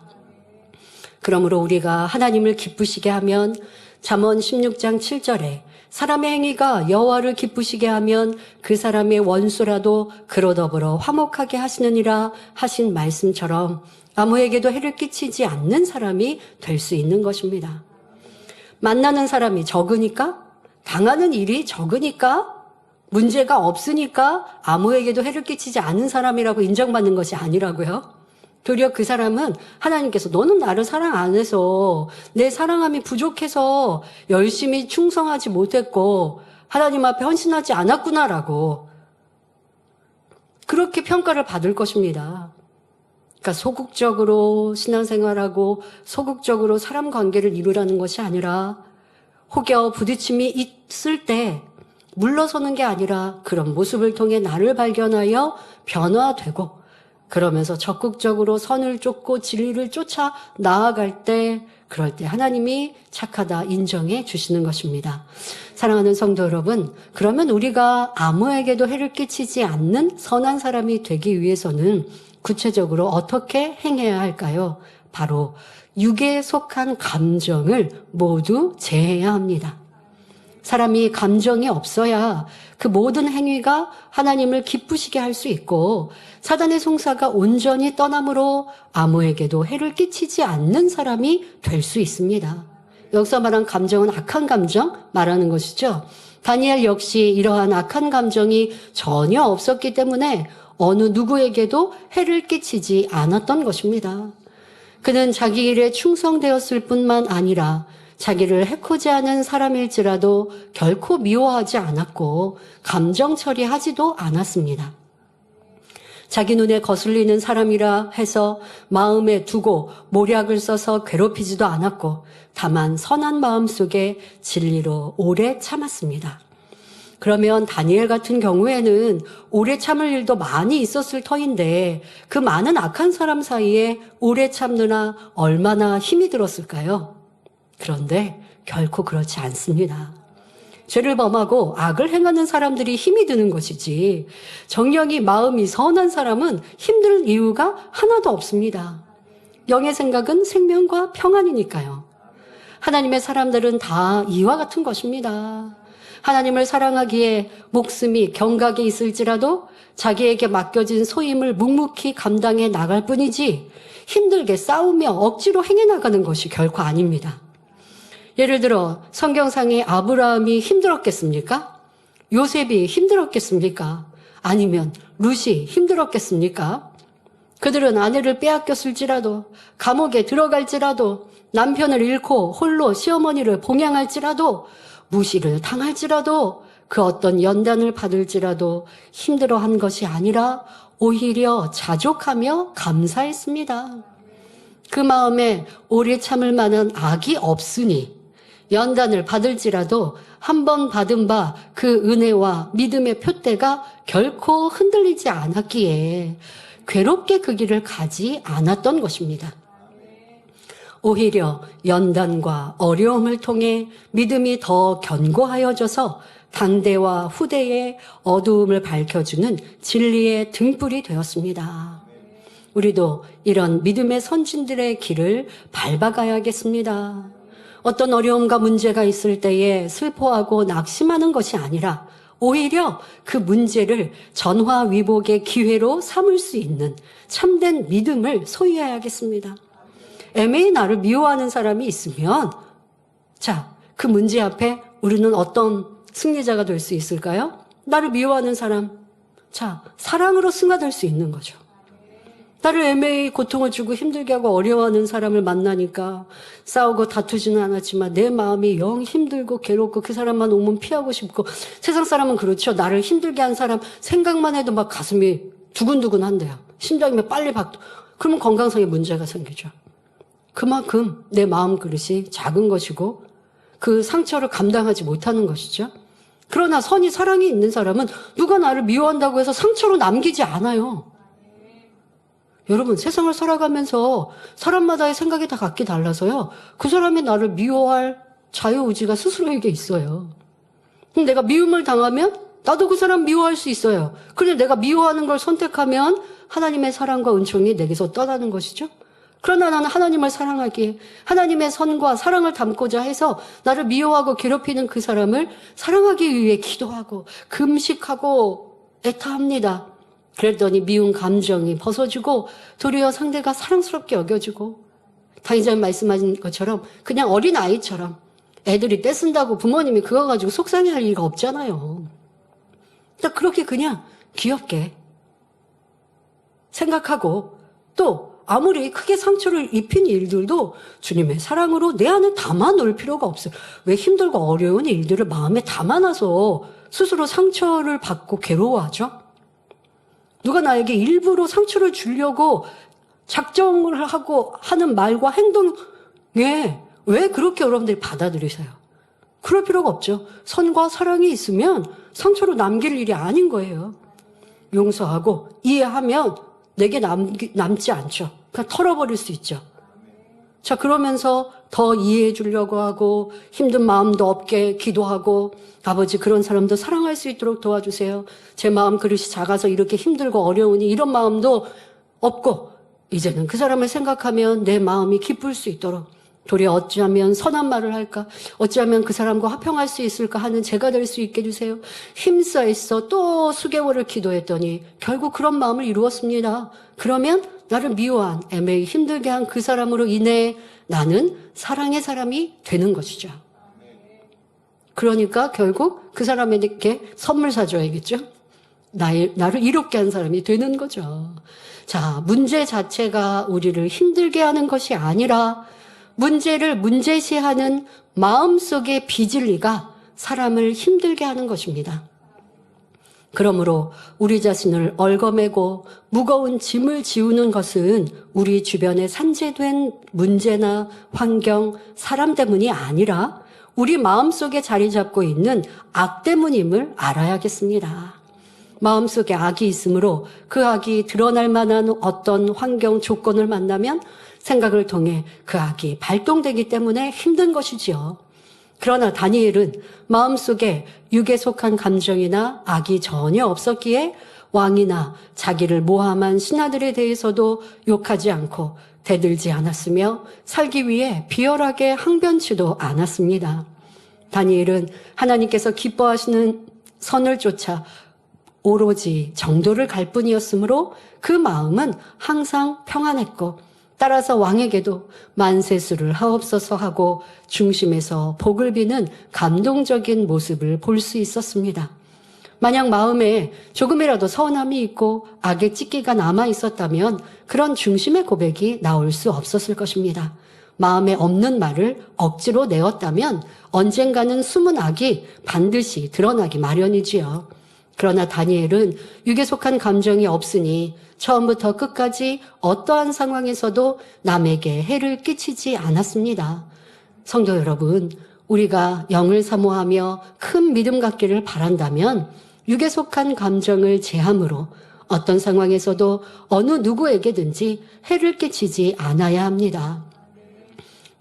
Speaker 2: 그러므로 우리가 하나님을 기쁘시게 하면 잠언 16장 7절에 사람의 행위가 여호와를 기쁘시게 하면 그 사람의 원수라도 그로 더불어 화목하게 하시느니라 하신 말씀처럼 아무에게도 해를 끼치지 않는 사람이 될 수 있는 것입니다. 만나는 사람이 적으니까, 당하는 일이 적으니까, 문제가 없으니까 아무에게도 해를 끼치지 않는 사람이라고 인정받는 것이 아니라고요. 도리어 그 사람은 하나님께서 너는 나를 사랑 안 해서 내 사랑함이 부족해서 열심히 충성하지 못했고 하나님 앞에 헌신하지 않았구나라고 그렇게 평가를 받을 것입니다. 그러니까 소극적으로 신앙생활하고 소극적으로 사람 관계를 이루라는 것이 아니라 혹여 부딪힘이 있을 때 물러서는 게 아니라 그런 모습을 통해 나를 발견하여 변화되고 그러면서 적극적으로 선을 쫓고 진리를 쫓아 나아갈 때 그럴 때 하나님이 착하다 인정해 주시는 것입니다. 사랑하는 성도 여러분, 그러면 우리가 아무에게도 해를 끼치지 않는 선한 사람이 되기 위해서는 구체적으로 어떻게 행해야 할까요? 바로 육에 속한 감정을 모두 제해야 합니다. 사람이 감정이 없어야 그 모든 행위가 하나님을 기쁘시게 할 수 있고 사단의 송사가 온전히 떠남으로 아무에게도 해를 끼치지 않는 사람이 될 수 있습니다. 여기서 말한 감정은 악한 감정 말하는 것이죠. 다니엘 역시 이러한 악한 감정이 전혀 없었기 때문에 어느 누구에게도 해를 끼치지 않았던 것입니다. 그는 자기 일에 충성되었을 뿐만 아니라 자기를 해코지 하는 사람일지라도 결코 미워하지 않았고 감정 처리하지도 않았습니다. 자기 눈에 거슬리는 사람이라 해서 마음에 두고 모략을 써서 괴롭히지도 않았고 다만 선한 마음 속에 진리로 오래 참았습니다. 그러면 다니엘 같은 경우에는 오래 참을 일도 많이 있었을 터인데 그 많은 악한 사람 사이에 오래 참느라 얼마나 힘이 들었을까요? 그런데 결코 그렇지 않습니다. 죄를 범하고 악을 행하는 사람들이 힘이 드는 것이지 정령이 마음이 선한 사람은 힘들 이유가 하나도 없습니다. 영의 생각은 생명과 평안이니까요. 하나님의 사람들은 다 이와 같은 것입니다. 하나님을 사랑하기에 목숨이 경각에 있을지라도 자기에게 맡겨진 소임을 묵묵히 감당해 나갈 뿐이지 힘들게 싸우며 억지로 행해 나가는 것이 결코 아닙니다. 예를 들어 성경상의 아브라함이 힘들었겠습니까? 요셉이 힘들었겠습니까? 아니면 룻이 힘들었겠습니까? 그들은 아내를 빼앗겼을지라도 감옥에 들어갈지라도 남편을 잃고 홀로 시어머니를 봉양할지라도 무시를 당할지라도 그 어떤 연단을 받을지라도 힘들어한 것이 아니라 오히려 자족하며 감사했습니다. 그 마음에 오래 참을 만한 악이 없으니 연단을 받을지라도 한 번 받은 바 그 은혜와 믿음의 표대가 결코 흔들리지 않았기에 괴롭게 그 길을 가지 않았던 것입니다. 오히려 연단과 어려움을 통해 믿음이 더 견고하여져서 당대와 후대의 어두움을 밝혀주는 진리의 등불이 되었습니다. 우리도 이런 믿음의 선진들의 길을 밟아가야겠습니다. 어떤 어려움과 문제가 있을 때에 슬퍼하고 낙심하는 것이 아니라 오히려 그 문제를 전화위복의 기회로 삼을 수 있는 참된 믿음을 소유해야겠습니다. 애매히 나를 미워하는 사람이 있으면 그 문제 앞에 우리는 어떤 승리자가 될 수 있을까요? 나를 미워하는 사람, 사랑으로 승화될 수 있는 거죠. 나를 애매히 고통을 주고 힘들게 하고 어려워하는 사람을 만나니까 싸우고 다투지는 않았지만 내 마음이 영 힘들고 괴롭고 그 사람만 오면 피하고 싶고 세상 사람은 그렇죠. 나를 힘들게 한 사람 생각만 해도 막 가슴이 두근두근한대요. 심장이 빨리 박도. 그러면 건강상의 문제가 생기죠. 그만큼 내 마음 그릇이 작은 것이고 그 상처를 감당하지 못하는 것이죠. 그러나 선이 사랑이 있는 사람은 누가 나를 미워한다고 해서 상처로 남기지 않아요. 여러분 세상을 살아가면서 사람마다의 생각이 다 각기 달라서요. 그 사람이 나를 미워할 자유의지가 스스로에게 있어요. 그럼 내가 미움을 당하면 나도 그 사람 미워할 수 있어요. 그런데 내가 미워하는 걸 선택하면 하나님의 사랑과 은총이 내게서 떠나는 것이죠. 그러나 나는 하나님을 사랑하기에 하나님의 선과 사랑을 담고자 해서 나를 미워하고 괴롭히는 그 사람을 사랑하기 위해 기도하고 금식하고 애타합니다. 그랬더니 미운 감정이 벗어지고 도리어 상대가 사랑스럽게 여겨지고 당의자님 말씀하신 것처럼 그냥 어린아이처럼 애들이 떼쓴다고 부모님이 그거 가지고 속상해할 리가 없잖아요. 그렇게 그냥 귀엽게 생각하고 또 아무리 크게 상처를 입힌 일들도 주님의 사랑으로 내 안에 담아놓을 필요가 없어요. 왜 힘들고 어려운 일들을 마음에 담아놔서 스스로 상처를 받고 괴로워하죠? 누가 나에게 일부러 상처를 주려고 작정을 하고 하는 말과 행동에 왜 그렇게 여러분들이 받아들이세요? 그럴 필요가 없죠. 선과 사랑이 있으면 상처로 남길 일이 아닌 거예요. 용서하고 이해하면 내게 남지 않죠. 그냥 털어버릴 수 있죠. 자, 그러면서 더 이해해 주려고 하고 힘든 마음도 없게 기도하고 아버지 그런 사람도 사랑할 수 있도록 도와주세요. 제 마음 그릇이 작아서 이렇게 힘들고 어려우니 이런 마음도 없고 이제는 그 사람을 생각하면 내 마음이 기쁠 수 있도록 도리어 어찌하면 선한 말을 할까? 어찌하면 그 사람과 화평할 수 있을까 하는 제가 될 수 있게 해주세요. 힘써있어 또 수개월을 기도했더니 결국 그런 마음을 이루었습니다. 그러면 나를 미워한 애매히 힘들게 한 그 사람으로 인해 나는 사랑의 사람이 되는 것이죠. 그러니까 결국 그 사람에게 선물 사줘야겠죠. 나를 이롭게 한 사람이 되는 거죠. 자, 문제 자체가 우리를 힘들게 하는 것이 아니라 문제를 문제시하는 마음속의 비질리가 사람을 힘들게 하는 것입니다. 그러므로 우리 자신을 얽어매고 무거운 짐을 지우는 것은 우리 주변에 산재된 문제나 환경, 사람 때문이 아니라 우리 마음속에 자리 잡고 있는 악 때문임을 알아야겠습니다. 마음속에 악이 있으므로 그 악이 드러날 만한 어떤 환경, 조건을 만나면 생각을 통해 그 악이 발동되기 때문에 힘든 것이지요. 그러나 다니엘은 마음속에 육에 속한 감정이나 악이 전혀 없었기에 왕이나 자기를 모함한 신하들에 대해서도 욕하지 않고 대들지 않았으며 살기 위해 비열하게 항변치도 않았습니다. 다니엘은 하나님께서 기뻐하시는 선을 쫓아 오로지 정도를 갈 뿐이었으므로 그 마음은 항상 평안했고 따라서 왕에게도 만세수를 하옵소서 하고 중심에서 복을 비는 감동적인 모습을 볼 수 있었습니다. 만약 마음에 조금이라도 서운함이 있고 악의 찌기가 남아 있었다면 그런 중심의 고백이 나올 수 없었을 것입니다. 마음에 없는 말을 억지로 내었다면 언젠가는 숨은 악이 반드시 드러나기 마련이지요. 그러나 다니엘은 육에 속한 감정이 없으니 처음부터 끝까지 어떠한 상황에서도 남에게 해를 끼치지 않았습니다. 성도 여러분, 우리가 영을 사모하며 큰 믿음 갖기를 바란다면 육에 속한 감정을 제함으로 어떤 상황에서도 어느 누구에게든지 해를 끼치지 않아야 합니다.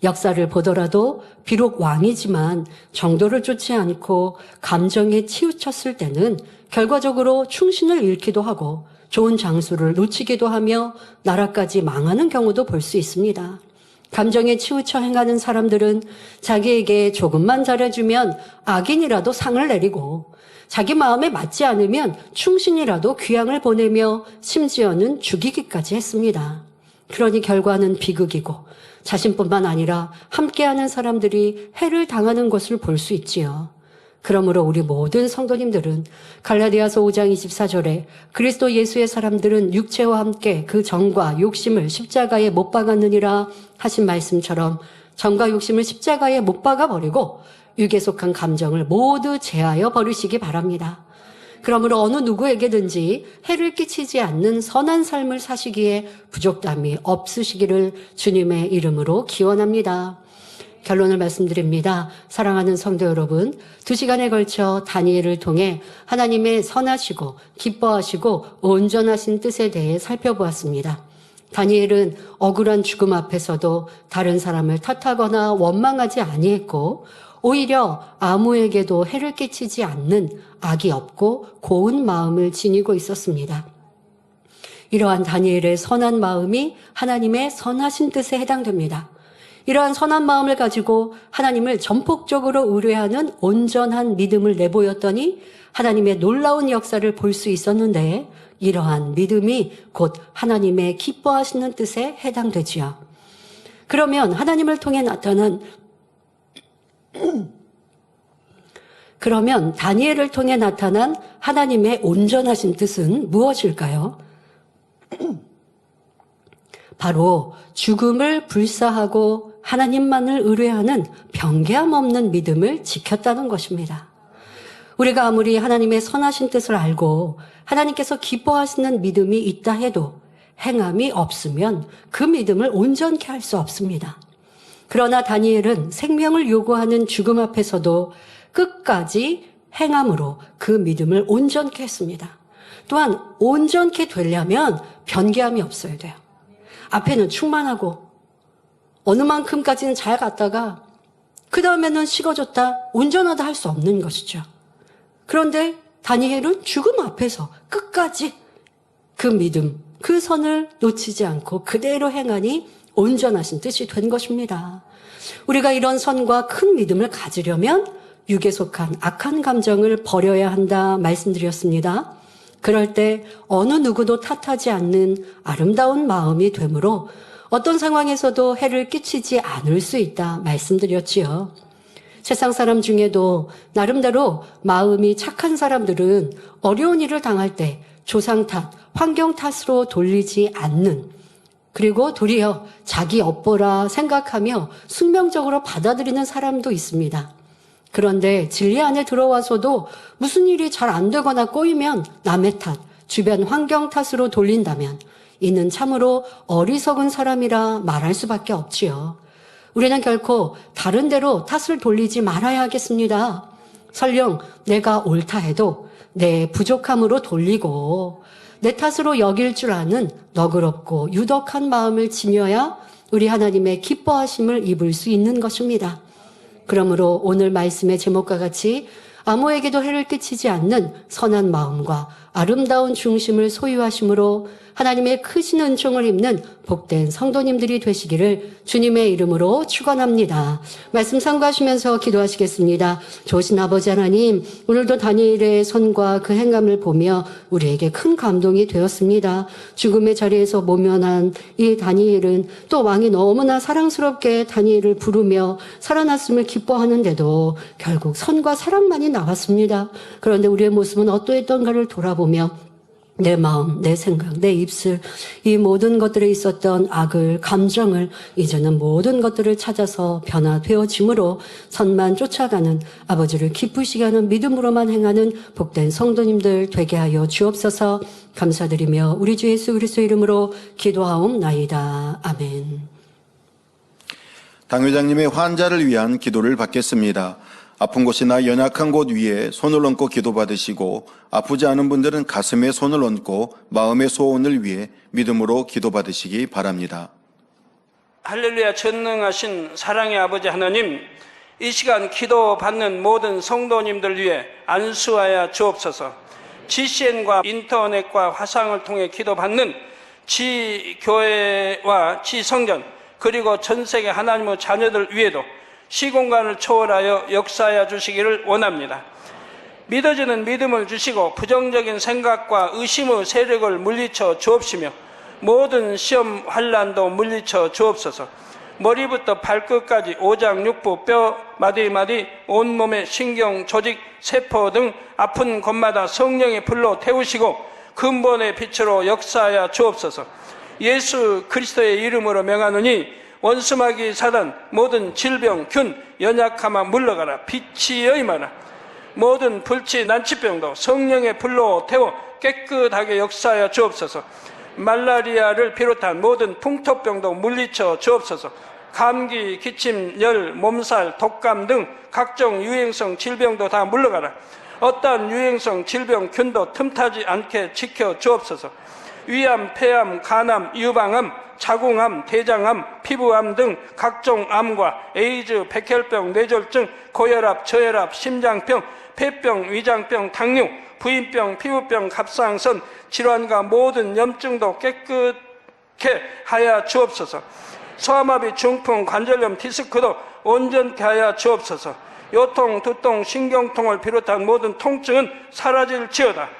Speaker 2: 역사를 보더라도 비록 왕이지만 정도를 쫓지 않고 감정에 치우쳤을 때는 결과적으로 충신을 잃기도 하고 좋은 장수를 놓치기도 하며 나라까지 망하는 경우도 볼 수 있습니다. 감정에 치우쳐 행하는 사람들은 자기에게 조금만 잘해주면 악인이라도 상을 내리고 자기 마음에 맞지 않으면 충신이라도 귀양을 보내며 심지어는 죽이기까지 했습니다. 그러니 결과는 비극이고 자신뿐만 아니라 함께하는 사람들이 해를 당하는 것을 볼 수 있지요. 그러므로 우리 모든 성도님들은 갈라디아서 5장 24절에 그리스도 예수의 사람들은 육체와 함께 그 정과 욕심을 십자가에 못 박았느니라 하신 말씀처럼 정과 욕심을 십자가에 못 박아버리고 육에 속한 감정을 모두 제하여 버리시기 바랍니다. 그러므로 어느 누구에게든지 해를 끼치지 않는 선한 삶을 사시기에 부족함이 없으시기를 주님의 이름으로 기원합니다. 결론을 말씀드립니다. 사랑하는 성도 여러분, 2시간에 걸쳐 다니엘을 통해 하나님의 선하시고 기뻐하시고 온전하신 뜻에 대해 살펴보았습니다. 다니엘은 억울한 죽음 앞에서도 다른 사람을 탓하거나 원망하지 아니했고 오히려 아무에게도 해를 끼치지 않는 악이 없고 고운 마음을 지니고 있었습니다. 이러한 다니엘의 선한 마음이 하나님의 선하신 뜻에 해당됩니다. 이러한 선한 마음을 가지고 하나님을 전폭적으로 의뢰하는 온전한 믿음을 내보였더니 하나님의 놀라운 역사를 볼 수 있었는데 이러한 믿음이 곧 하나님의 기뻐하시는 뜻에 해당되지요. 그러면 하나님을 통해 나타난 그러면 다니엘을 통해 나타난 하나님의 온전하신 뜻은 무엇일까요? 바로 죽음을 불사하고 하나님만을 의뢰하는 변개함 없는 믿음을 지켰다는 것입니다. 우리가 아무리 하나님의 선하신 뜻을 알고 하나님께서 기뻐하시는 믿음이 있다 해도 행함이 없으면 그 믿음을 온전케 할 수 없습니다. 그러나 다니엘은 생명을 요구하는 죽음 앞에서도 끝까지 행함으로 그 믿음을 온전케 했습니다. 또한 온전케 되려면 변개함이 없어야 돼요. 앞에는 충만하고 어느 만큼까지는 잘 갔다가 그 다음에는 식어졌다, 온전하다 할 수 없는 것이죠. 그런데 다니엘은 죽음 앞에서 끝까지 그 믿음, 그 선을 놓치지 않고 그대로 행하니 온전하신 뜻이 된 것입니다. 우리가 이런 선과 큰 믿음을 가지려면 육에 속한 악한 감정을 버려야 한다 말씀드렸습니다. 그럴 때 어느 누구도 탓하지 않는 아름다운 마음이 되므로 어떤 상황에서도 해를 끼치지 않을 수 있다 말씀드렸지요. 세상 사람 중에도 나름대로 마음이 착한 사람들은 어려운 일을 당할 때 조상 탓, 환경 탓으로 돌리지 않는, 그리고 도리어 자기 업보라 생각하며 숙명적으로 받아들이는 사람도 있습니다. 그런데 진리 안에 들어와서도 무슨 일이 잘 안 되거나 꼬이면 남의 탓, 주변 환경 탓으로 돌린다면 이는 참으로 어리석은 사람이라 말할 수밖에 없지요. 우리는 결코 다른 데로 탓을 돌리지 말아야 하겠습니다. 설령 내가 옳다 해도 내 부족함으로 돌리고 내 탓으로 여길 줄 아는 너그럽고 유덕한 마음을 지녀야 우리 하나님의 기뻐하심을 입을 수 있는 것입니다. 그러므로 오늘 말씀의 제목과 같이 아무에게도 해를 끼치지 않는 선한 마음과 아름다운 중심을 소유하심으로 하나님의 크신 은총을 입는 복된 성도님들이 되시기를 주님의 이름으로 축원합니다. 말씀 참고하시면서 기도하시겠습니다. 좋으신 아버지 하나님, 오늘도 다니엘의 선과 그 행함을 보며 우리에게 큰 감동이 되었습니다. 죽음의 자리에서 모면한 이 다니엘은 또 왕이 너무나 사랑스럽게 다니엘을 부르며 살아났음을 기뻐하는데도 결국 선과 사랑만이 나왔습니다. 그런데 우리의 모습은 어떠했던가를 돌아보며 내 마음, 내 생각, 내 입술, 이 모든 것들에 있었던 악을, 감정을 이제는 모든 것들을 찾아서 변화되어짐으로 선만 쫓아가는, 아버지를 기쁘시게 하는 믿음으로만 행하는 복된 성도님들 되게 하여 주옵소서. 감사드리며 우리 주 예수 그리스도 이름으로 기도하옵나이다. 아멘.
Speaker 1: 당회장님의 환자를 위한 기도를 받겠습니다. 아픈 곳이나 연약한 곳 위에 손을 얹고 기도받으시고, 아프지 않은 분들은 가슴에 손을 얹고 마음의 소원을 위해 믿음으로 기도받으시기 바랍니다.
Speaker 3: 할렐루야. 전능하신 사랑의 아버지 하나님, 이 시간 기도받는 모든 성도님들 위해 안수하여 주옵소서. GCN과 인터넷과 화상을 통해 기도받는 지교회와 지성전, 그리고 전세계 하나님의 자녀들 위에도 시공간을 초월하여 역사하여 주시기를 원합니다. 믿어지는 믿음을 주시고 부정적인 생각과 의심의 세력을 물리쳐 주옵시며 모든 시험 환난도 물리쳐 주옵소서. 머리부터 발끝까지 오장육부, 뼈, 마디마디, 온몸의 신경, 조직, 세포 등 아픈 곳마다 성령의 불로 태우시고 근본의 빛으로 역사하여 주옵소서. 예수 그리스도의 이름으로 명하노니 원수마귀 사단, 모든 질병, 균, 연약함아 물러가라. 빛이 여임하라. 모든 불치, 난치병도 성령의 불로 태워 깨끗하게 역사하여 주옵소서. 말라리아를 비롯한 모든 풍토병도 물리쳐 주옵소서. 감기, 기침, 열, 몸살, 독감 등 각종 유행성 질병도 다 물러가라. 어떠한 유행성 질병, 균도 틈타지 않게 지켜 주옵소서. 위암, 폐암, 간암, 유방암, 자궁암, 대장암, 피부암 등 각종 암과 에이즈, 백혈병, 뇌졸중, 고혈압, 저혈압, 심장병, 폐병, 위장병, 당뇨, 부인병, 피부병, 갑상선 질환과 모든 염증도 깨끗게 하여 주옵소서. 소아마비, 중풍, 관절염, 디스크도 온전케 하여 주옵소서. 요통, 두통, 신경통을 비롯한 모든 통증은 사라질지어다.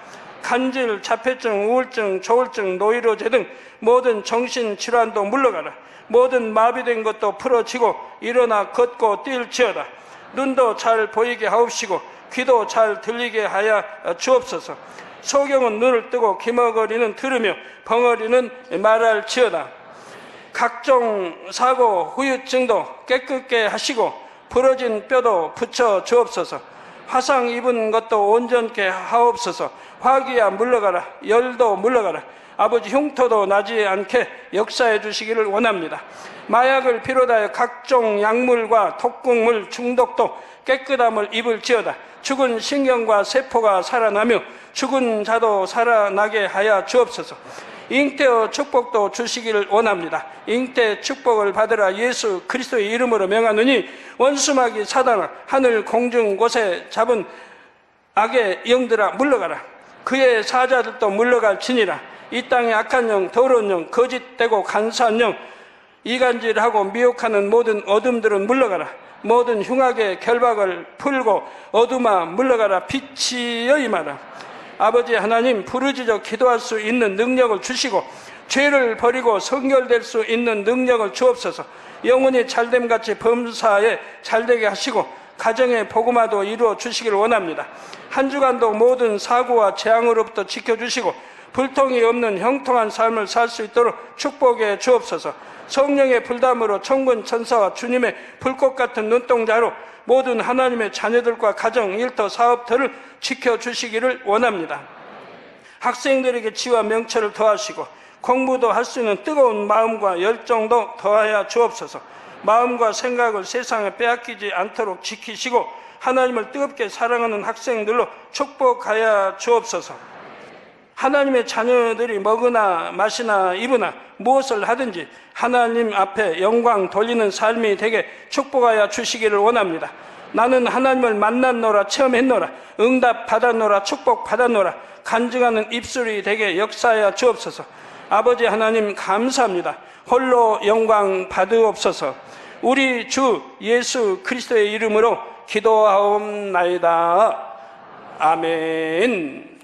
Speaker 3: 간질, 자폐증, 우울증, 조울증, 노이로제 등 모든 정신질환도 물러가라. 모든 마비된 것도 풀어지고 일어나 걷고 뛸지어다. 눈도 잘 보이게 하옵시고 귀도 잘 들리게 하여 주옵소서. 소경은 눈을 뜨고 기머거리는 들으며 벙어리는 말할지어다. 각종 사고, 후유증도 깨끗게 하시고 부러진 뼈도 붙여 주옵소서. 화상 입은 것도 온전케 하옵소서. 화기야 물러가라. 열도 물러가라. 아버지 흉터도 나지 않게 역사해 주시기를 원합니다. 마약을 비롯하여 각종 약물과 독극물 중독도 깨끗함을 입을지어다. 죽은 신경과 세포가 살아나며 죽은 자도 살아나게 하여 주옵소서. 잉태의 축복도 주시기를 원합니다. 잉태 축복을 받으라 예수 그리스도의 이름으로 명하노니 원수마귀 사단아 하늘 공중 곳에 잡은 악의 영들아 물러가라. 그의 사자들도 물러갈지니라. 이 땅의 악한 영, 더러운 영, 거짓되고 간사한 영, 이간질하고 미혹하는 모든 어둠들은 물러가라. 모든 흉악의 결박을 풀고 어둠아 물러가라. 빛이여 임하라. 아버지 하나님, 부르짖어 기도할 수 있는 능력을 주시고 죄를 버리고 성결될 수 있는 능력을 주옵소서. 영혼이 잘됨같이 범사에 잘되게 하시고 가정의 복음화도 이루어 주시길 원합니다. 한 주간도 모든 사고와 재앙으로부터 지켜주시고 불통이 없는 형통한 삶을 살 수 있도록 축복해 주옵소서. 성령의 불담으로 천군 천사와 주님의 불꽃 같은 눈동자로 모든 하나님의 자녀들과 가정, 일터, 사업들을 지켜주시기를 원합니다. 학생들에게 지와 명철을 더하시고 공부도 할 수 있는 뜨거운 마음과 열정도 더하여 주옵소서. 마음과 생각을 세상에 빼앗기지 않도록 지키시고 하나님을 뜨겁게 사랑하는 학생들로 축복하여 주옵소서. 하나님의 자녀들이 먹으나 마시나 입으나 무엇을 하든지 하나님 앞에 영광 돌리는 삶이 되게 축복하여 주시기를 원합니다. 나는 하나님을 만났노라, 체험했노라, 응답 받았노라, 축복 받았노라, 간증하는 입술이 되게 역사하여 주옵소서. 아버지 하나님 감사합니다. 홀로 영광 받으옵소서. 우리 주 예수 그리스도의 이름으로 기도하옵나이다. 아멘.